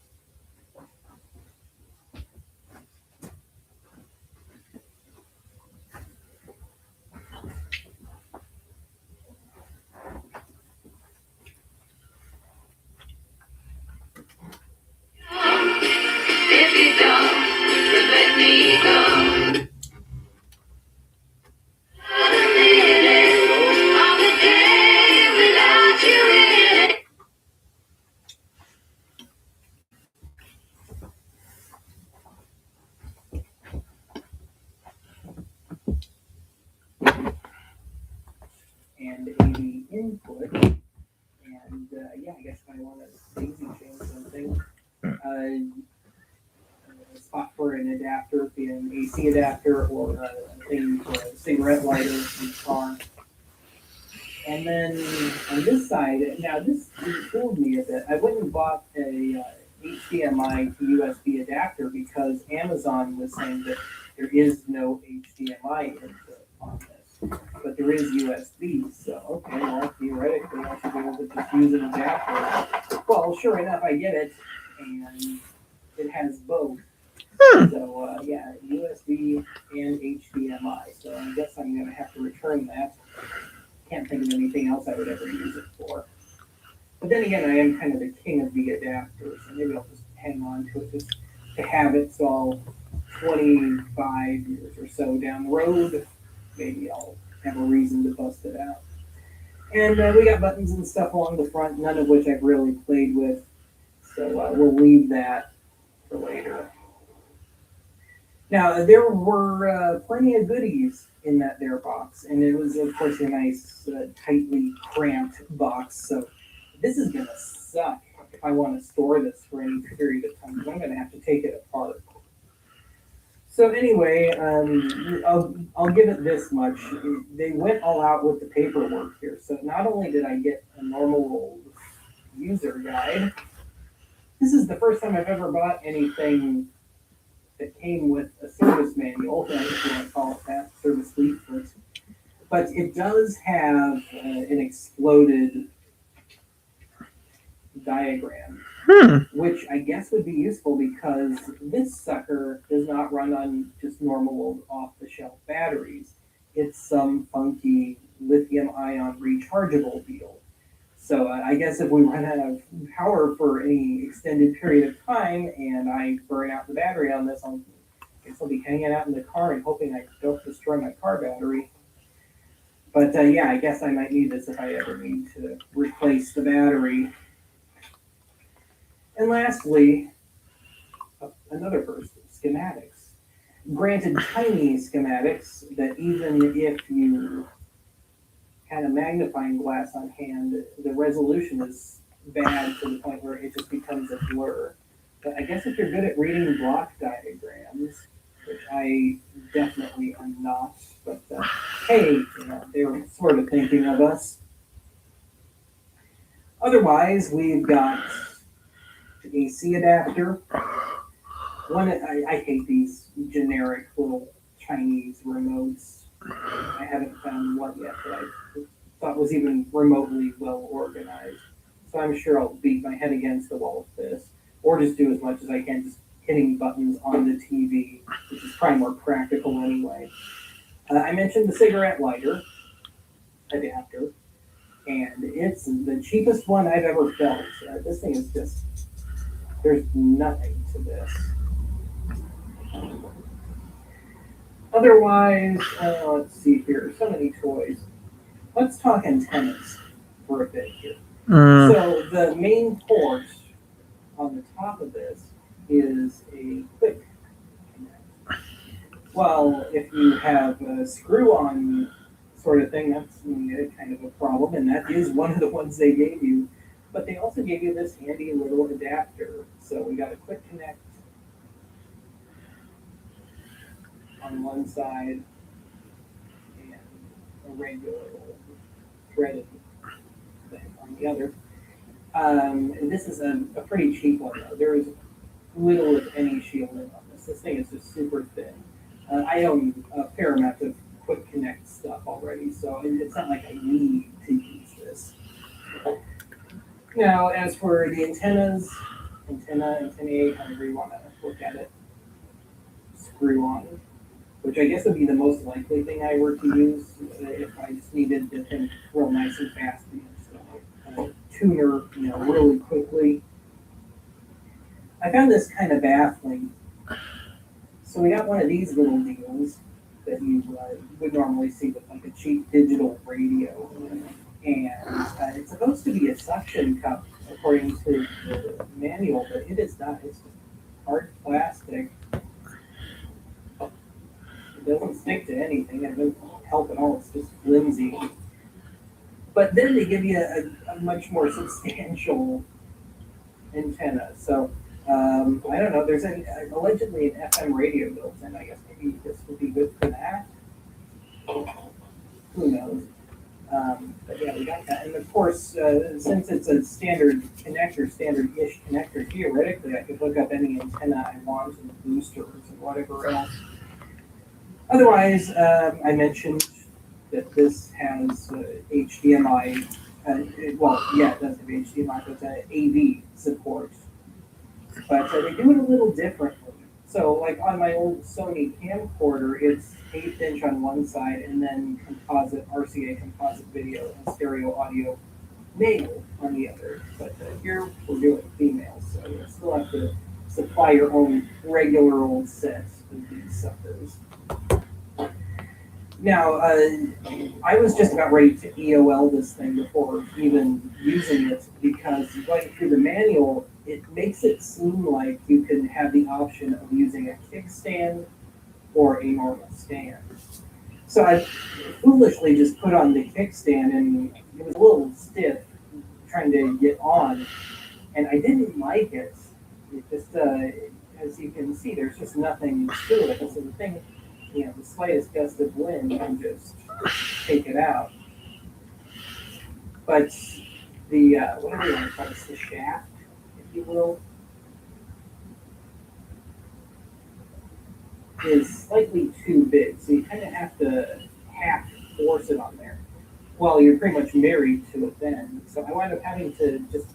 If you don't, let me go. A minute of the day without you in it. And AV input. And yeah, I guess if I want to daisy chain something, a spot for an adapter, be an AC adapter or a thing for a cigarette lighter in the car. And then on this side, now this fooled me a bit. I went and bought a HDMI to USB adapter because Amazon was saying that there is no HDMI input on this, but there is USB. So okay, well theoretically I should be able to just use an adapter. Well, sure enough, I get it, and it has both. So, yeah, USB and HDMI. So I guess I'm going to have to return that. Can't think of anything else I would ever use it for. But then again, I am kind of the king of the adapters, so maybe I'll just hang on to it just to have it. So 25 years or so down the road, maybe I'll have a reason to bust it out. And we got buttons and stuff along the front, none of which I've really played with. So we'll leave that for later. Now, there were plenty of goodies in that there box, and it was, of course, a nice, tightly cramped box. So this is going to suck if I want to store this for any period of time, because I'm going to have to take it apart. So anyway, I'll give it this much. They went all out with the paperwork here. So not only did I get a normal old user guide, this is the first time I've ever bought anything that came with a service manual, if you want to call it that, service leaflet. But it does have an exploded diagram, which I guess would be useful because this sucker does not run on just normal old off-the-shelf batteries. It's some funky lithium-ion rechargeable deal. So I guess if we run out of power for any extended period of time and I burn out the battery on this, I guess I'll be hanging out in the car and hoping I don't destroy my car battery. But yeah, I guess I might need this if I ever need to replace the battery. And lastly, another first, schematics. Granted, tiny schematics that even if you had a magnifying glass on hand, the resolution is bad to the point where it just becomes a blur. But I guess if you're good at reading block diagrams, which I definitely am not, but hey, you know, they were sort of thinking of us. Otherwise, we've got AC adapter. I hate these generic little Chinese remotes. I haven't found one yet that I thought was even remotely well organized. So I'm sure I'll beat my head against the wall with this, or just do as much as I can, just hitting buttons on the TV, which is probably more practical anyway. I mentioned the cigarette lighter adapter, and it's the cheapest one I've ever felt. This thing is just, there's nothing to this. Otherwise, let's see here, so many toys. Let's talk antennas for a bit here. So the main port on the top of this is a quick connect. Well, if you have a screw-on sort of thing, that's kind of a problem, and that is one of the ones they gave you. But they also gave you this handy little adapter. So we got a quick connect on one side and a regular threaded thing on the other. And this is a pretty cheap one though. There is little if any shielding on this. This thing is just super thin. I own a fair amount of quick connect stuff already, so it's not like I need to use this. Now, as for the antennas, antennae, however you want to look at it, screw on, which I guess would be the most likely thing I were to use if I just needed the thing real nice and fast, so tuner, really quickly. I found this kind of baffling. So we got one of these little deals that you would normally see with like a cheap digital radio. And it's supposed to be a suction cup according to the manual, but it is not. It's just hard plastic. It doesn't stick to anything. It doesn't help at all. It's just flimsy. But then they give you a much more substantial antenna. So I don't know. There's allegedly an FM radio built in. I guess maybe this would be good for that. Who knows? But yeah, we got that. And of course, since it's a standard connector, standard-ish connector, theoretically, I could hook up any antenna I want and boosters and whatever else. Otherwise, I mentioned that this has HDMI. Well, yeah, it does have HDMI, but AV support. But they do it a little differently. So like on my old Sony camcorder, it's 1/8 inch on one side and then composite RCA composite video and stereo audio male on the other. But here we're doing female, so you still have to supply your own regular old set of these suckers. Now, I was just about ready to EOL this thing before even using it because going through the manual, it makes it seem like you can have the option of using a kickstand or a normal stand. So I foolishly just put on the kickstand and it was a little stiff trying to get on, and I didn't like it. It just, as you can see, there's just nothing to it. So the thing, the slightest gust of wind can just take it out. But the, whatever you want to call it, the shaft, if you will, is slightly too big. So you kind of have to half force it on there. Well, you're pretty much married to it then. So I wound up having to just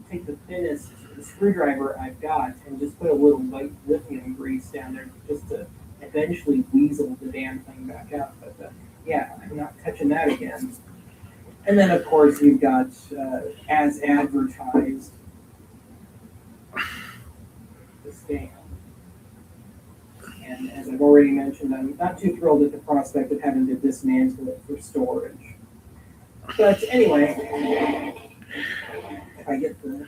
take the thinnest screwdriver I've got and just put a little light lithium grease down there just to eventually weasel the damn thing back out. But yeah, I'm not touching that again. And then of course you've got, as advertised, the stand. And as I've already mentioned, I'm not too thrilled at the prospect of having to dismantle it for storage. But anyway, if I get the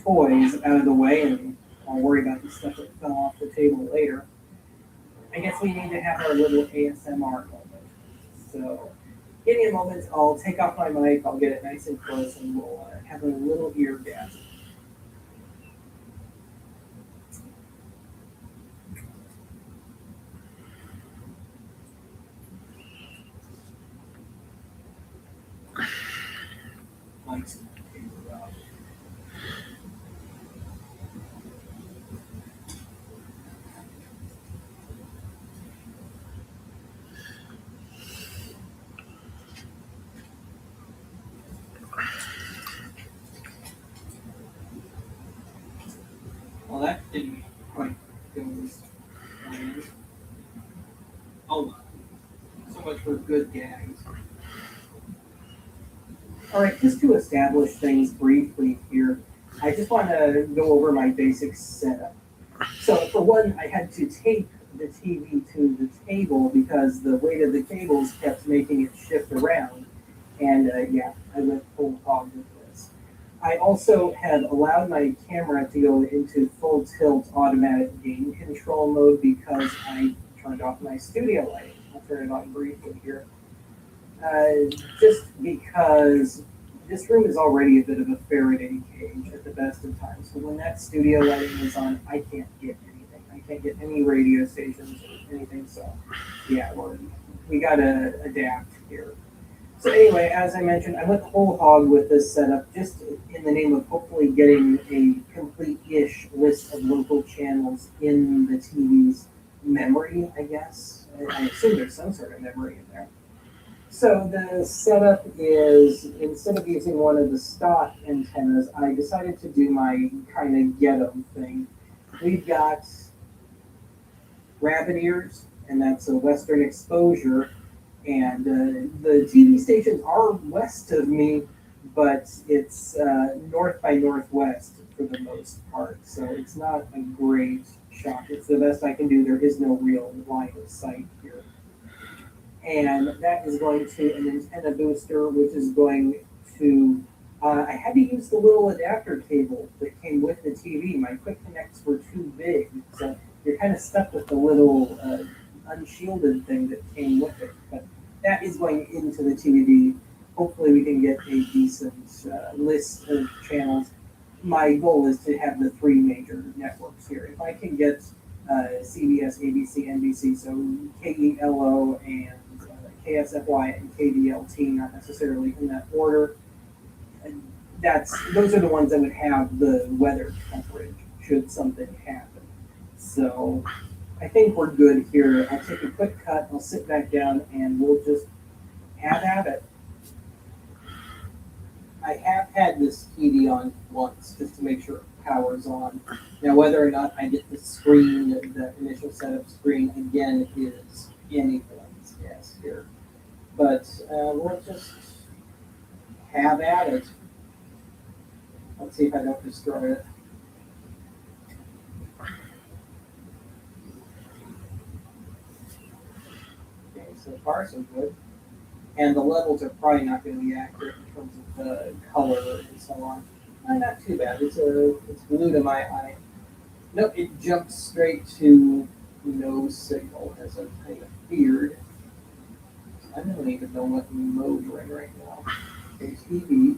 toys out of the way and I'll worry about the stuff that fell off the table later, I guess we need to have our little ASMR moment. So give me a moment, I'll take off my mic, I'll get it nice and close, and we'll have a little eargasm. Mike's well, that didn't quite go as planned. Oh, so much for good gags. All right, just to establish things briefly here, I just want to go over my basic setup. So for one, I had to tape the TV to the table because the weight of the cables kept making it shift around. And yeah, I went full hog with this. I also had allowed my camera to go into full tilt automatic gain control mode because I turned off my studio lighting. I'll turn it on briefly here. Just because this room is already a bit of a Faraday cage at the best of times. So when that studio lighting is on, I can't get anything. I can't get any radio stations or anything. So yeah, we gotta adapt here. So anyway, as I mentioned, I went whole hog with this setup just in the name of hopefully getting a complete-ish list of local channels in the TV's memory, I guess. I assume there's some sort of memory in there. So the setup is, instead of using one of the stock antennas, I decided to do my kind of ghetto thing. We've got rabbit ears, and that's a Western exposure. And the TV stations are west of me, but it's north by northwest for the most part. So it's not a great shot. It's the best I can do. There is no real line of sight here. And that is going to an antenna booster, which is going to, I had to use the little adapter cable that came with the TV. My quick connects were too big, so you're kind of stuck with the little unshielded thing that came with it. But that is going into the TV. Hopefully we can get a decent list of channels. My goal is to have the 3 major networks here. If I can get CBS, ABC, NBC, so KELO and KSFY and KDLT, not necessarily in that order. And those are the ones that would have the weather coverage should something happen. So I think we're good here. I'll take a quick cut, I'll sit back down, and we'll just have at it. I have had this TV on once just to make sure it power's on. Now, whether or not I get the screen, the initial setup screen, again, is anyone's guess here. But we'll just have at it. Let's see if I don't destroy it. Okay, so far so good. And the levels are probably not going to be accurate in terms of the color and so on. Not too bad. It's blue to my eye. Nope, it jumps straight to no signal, as I kind of feared. I don't even know what mode we're in right now. Okay, TV.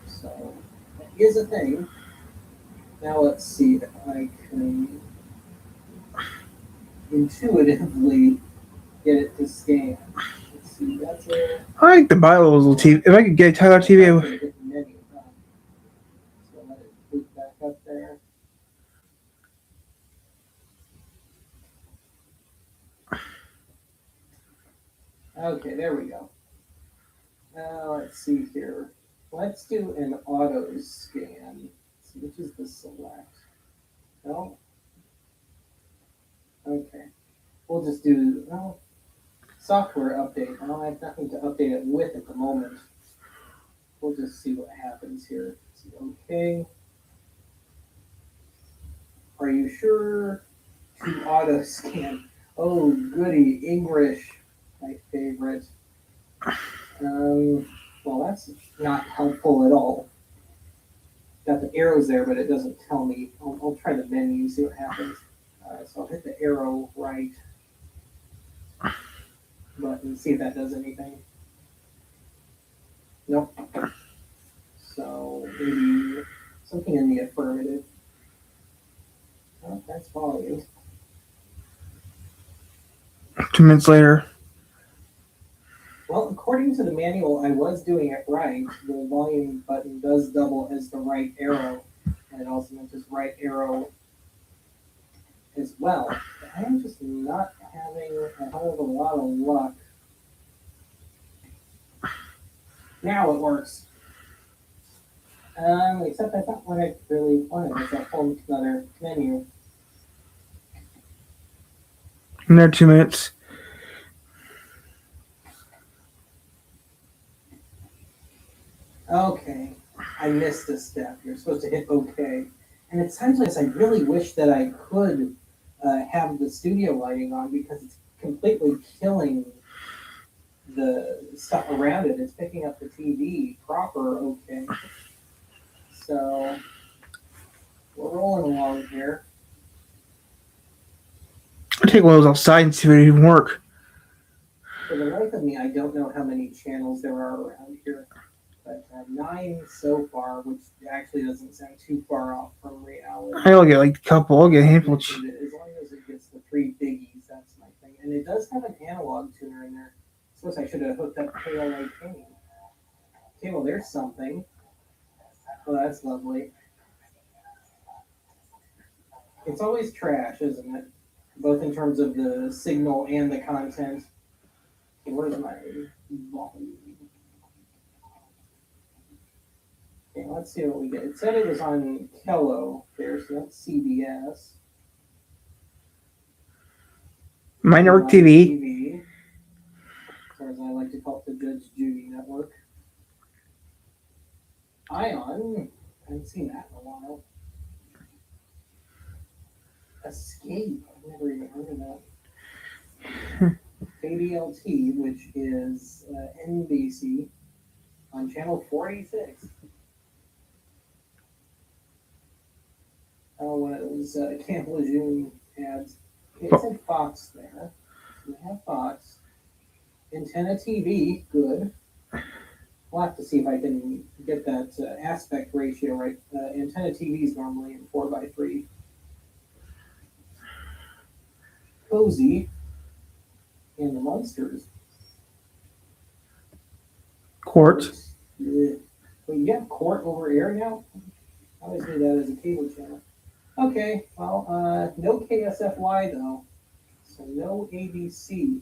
So that is a thing. Now let's see if I can intuitively get it to scan. Let's see, that's a I like the Bible TV. If I could get a Tyler TV, that's a different menu, huh? So let it boot back up there. Okay, there we go. Now let's see here. Let's do an auto scan. Let's see, which is the select? No. Okay. We'll just do software update. I don't have nothing to update it with at the moment. We'll just see what happens here. Okay. Are you sure to auto scan? Oh, goody, English, my favorite. Well, that's not helpful at all. Got the arrows there, but it doesn't tell me. I'll try the menu, see what happens. So I'll hit the arrow right button, see if that does anything. Nope. So maybe something in the affirmative. Oh, that's volume. 2 minutes later. Well, according to the manual, I was doing it right. The volume button does double as the right arrow, and it also mentions right arrow as well. But I am just not having a hell of a lot of luck. Now it works. Except that's not what I really wanted. It's a whole other menu. Another 2 minutes. Okay, I missed a step. You're supposed to hit OK. And it sounds like I really wish that I could have the studio lighting on because it's completely killing the stuff around it. It's picking up the TV proper OK. So we're rolling along here. I'll take one of those outside and see if it even work. For the life of me, I don't know how many channels there are around here. But 9 so far, which actually doesn't sound too far off from reality. I'll get like a couple. I'll get a handful. As long as it gets the 3 biggies, that's my thing. And it does have an analog tuner in there. I suppose I should have hooked up KLA King. Okay, well, there's something. Oh, that's lovely. It's always trash, isn't it? Both in terms of the signal and the content. Okay, where's my volume? Okay, let's see what we get. It said it was on Kello there, so that's CBS. My network TV. TV. Or as I like to call it, the Judge Judy Network. Ion. I haven't seen that in a while. Escape. I've never even heard of that. KDLT, which is NBC on channel 486. Oh, one of those Camp Lejeune ads. Okay, it said Fox there. We have Fox. Antenna TV, good. We'll have to see if I can get that aspect ratio right. Antenna TV is normally in 4:3. Cozy and the Monsters. Court. Well, you have Court over air now? I always knew that as a cable channel. Okay, well, no KSFY though, so no ABC.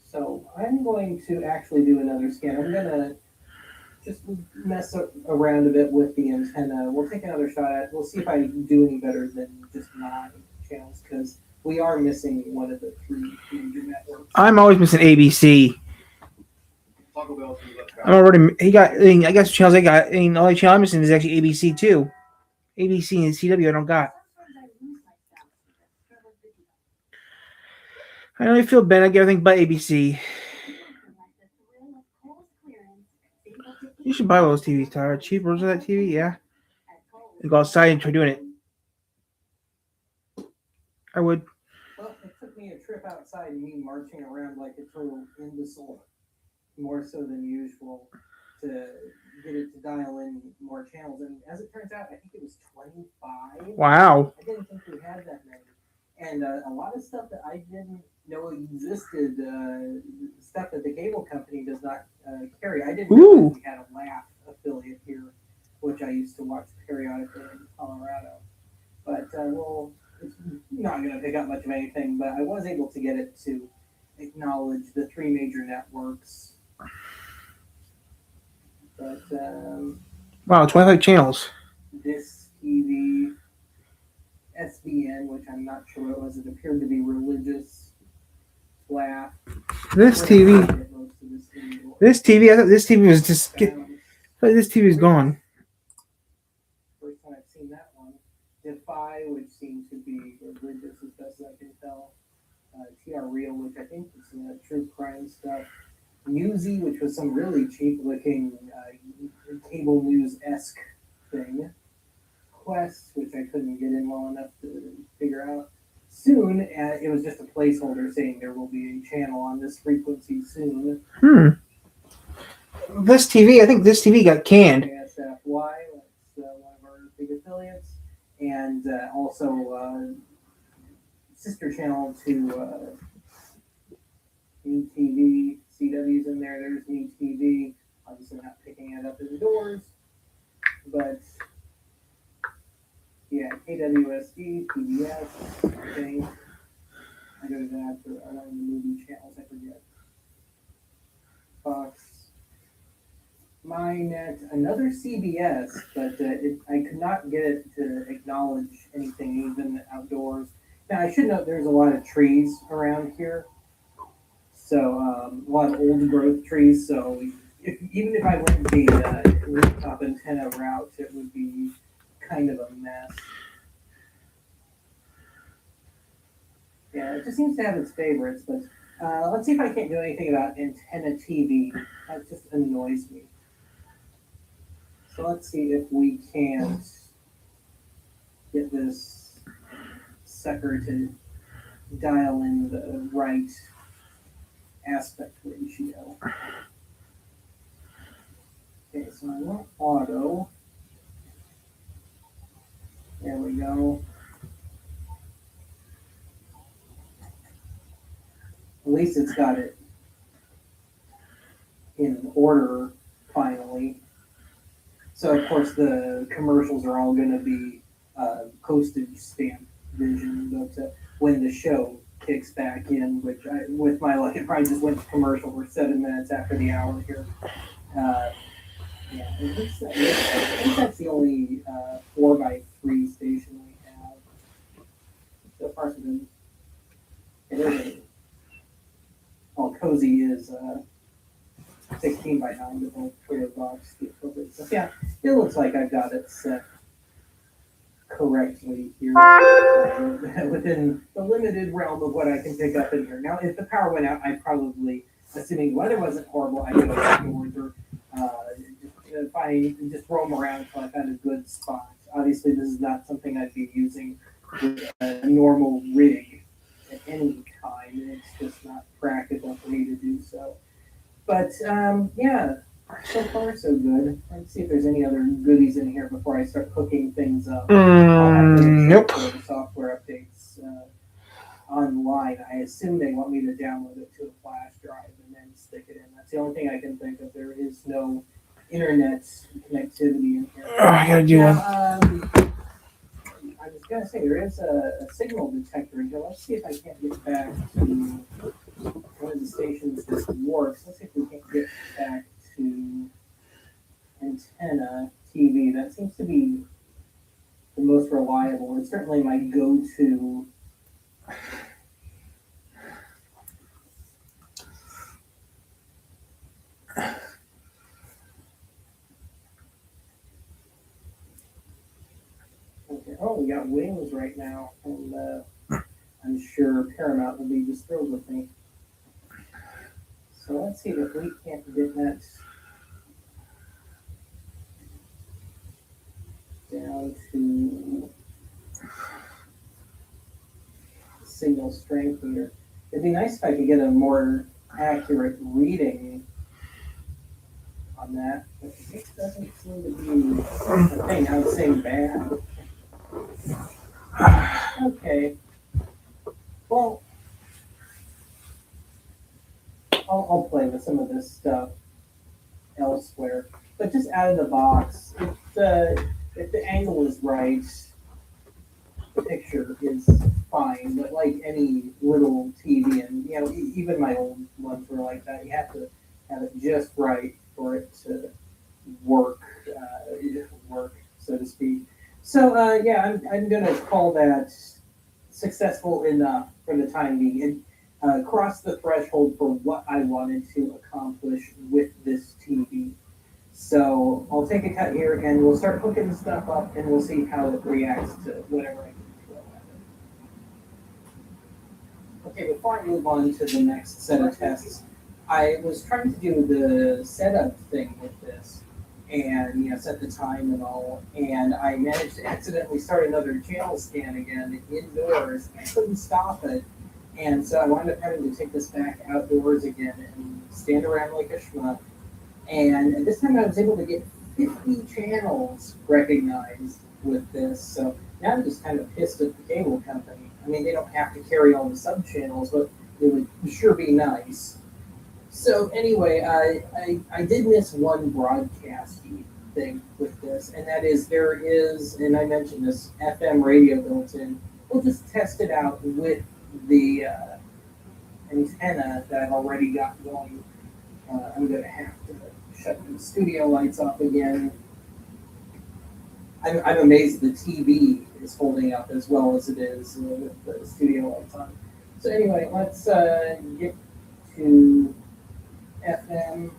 So I'm going to actually do another scan. I'm gonna just mess around a bit with the antenna. We'll take another shot at it. We'll see if I do any better than just 9 channels, because we are missing one of the 3 major networks. I'm always missing ABC. Taco Bell, let's go. I'm already. He got. I guess channels I got. The only channel I'm missing is actually ABC too. ABC and CW I don't got. I only feel bad. I get everything but ABC. You should buy one of those TVs, Tyler. Cheaper is that TV? Yeah. And go outside and try doing it. I would. Well, it took me a trip outside and me marching around like a total imbecile, more so than usual, to get it to dial in more channels. And as it turns out, I think it was 25. Wow. I didn't think we had that many. And a lot of stuff that I didn't know existed, stuff that the cable company does not carry. I didn't know we had a Laugh affiliate here, which I used to watch periodically in Colorado. But, well, it's not going to pick up much of anything, but I was able to get it to acknowledge the 3 major networks. But, wow, 25 channels. This TV, SBN, which I'm not sure what it was, it appeared to be religious. Laugh. This TV. This TV. I thought this TV was just. I thought this TV is gone. First time I've seen that one. Defy, which seemed to be religious as best I can tell. TR Real, which I think is true crime stuff. Newsy, which was some really cheap looking cable news-esque thing. Quest, which I couldn't get in well enough to figure out. Soon, it was just a placeholder saying there will be a channel on this frequency soon. This TV, I think this TV got canned. KSFY, that's one of our big affiliates. And also sister channel to Me TV. CW's in there. There's Me TV. Obviously not picking it up indoors. But yeah, KWSD, PBS, thing. I go to that for I don't know the movie channels, I forget. Fox, MyNet, another CBS, but I could not get it to acknowledge anything, even outdoors. Now, I should note there's a lot of trees around here. So, a lot of old growth trees. So, even if I went the rooftop antenna route, it would be kind of a mess. Yeah, it just seems to have its favorites, but let's see if I can't do anything about antenna TV. That just annoys me. So let's see if we can't get this sucker to dial in the right aspect ratio. Okay, so I want auto. There we go. At least it's got it in order finally. So of course the commercials are all going to be postage stamp vision, but when the show kicks back in, which with my luck, it probably just went to commercial. We're 7 minutes after the hour here. Yeah, I think that's the only 4x3 station we have. So far, so good. It is. Well, Cozy is 16x9 with a Twitter box. So yeah, it looks like I've got it set correctly here within the limited realm of what I can pick up in here. Now, if the power went out, I'd probably, assuming the weather wasn't horrible, I'd go outdoors or just roam around until I found a good spot. Obviously, this is not something I'd be using with a normal rig at any time. It's just not practical for me to do so. But yeah, so far so good. Let's see if there's any other goodies in here before I start hooking things up. Nope. The software updates online. I assume they want me to download it to a flash drive and then stick it in. That's the only thing I can think of. There is no internet connectivity in here. I gotta do one. I was gonna say there is a signal detector in here. Let's see if I can't get back to one of the stations that works. Let's see if we can't get back to antenna TV. That seems to be the most reliable. It's certainly my go-to. Okay. Oh, we got wings right now, and I'm sure Paramount will be just thrilled with me. So let's see if we can't get that down to signal strength here. It'd be nice if I could get a more accurate reading on that, but it doesn't seem to be a thing. I would say bad. Okay. Well, I'll play with some of this stuff elsewhere, but just out of the box, if the angle is right, the picture is fine. But like any little TV, and you know, even my old ones were like that. You have to have it just right for it to work, so to speak. So yeah, I'm gonna call that successful enough for the time being. And cross the threshold for what I wanted to accomplish with this TV. So I'll take a cut here and we'll start hooking stuff up and we'll see how it reacts to whatever I can throw at it. Okay, before I move on to the next set of tests, I was trying to do the setup thing with this and set the time and all, and I managed to accidentally start another channel scan again indoors. I couldn't stop it. And so I wound up having to take this back outdoors again and stand around like a schmuck. And this time I was able to get 50 channels recognized with this. So now I'm just kind of pissed at the cable company. I mean, they don't have to carry all the sub channels, but it would sure be nice. So anyway, I did miss one broadcast thing with this, and that is there is, and I mentioned this, FM radio built in. We'll just test it out with the antenna that I've already got going. I'm going to have to shut the studio lights off again. I'm amazed the TV is holding up as well as it is with the studio lights on. So anyway, let's get to FM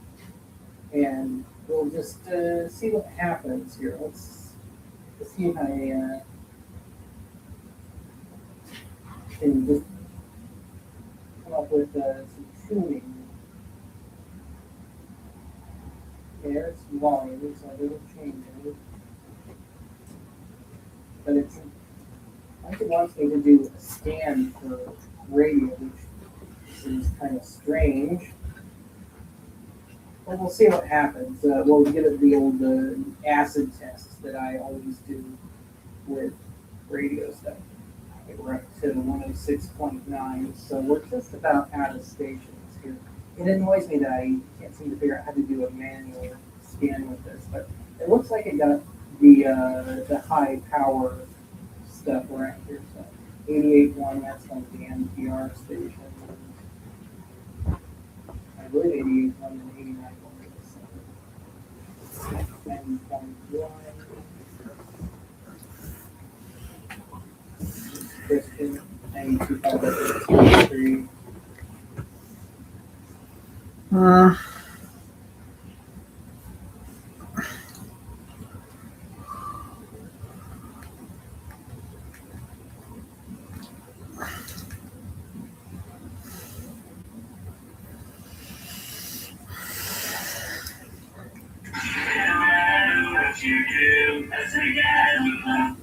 and we'll just see what happens here. Let's see if I can just come up with some tuning. There's volume, so I didn't change it. But it's like it wants me to do a scan for radio, which seems kind of strange. But we'll see what happens. We'll give it the old acid test that I always do with radio stuff. We're up to 106.9, so we're just about out of stations here. It annoys me that I can't seem to figure out how to do a manual scan with this, but it looks like it got the high power stuff around here. So 88.1, that's one of the NPR stations. I believe 88.1 and 89.1. 10.1. Christian, 92.3. What you do as a guy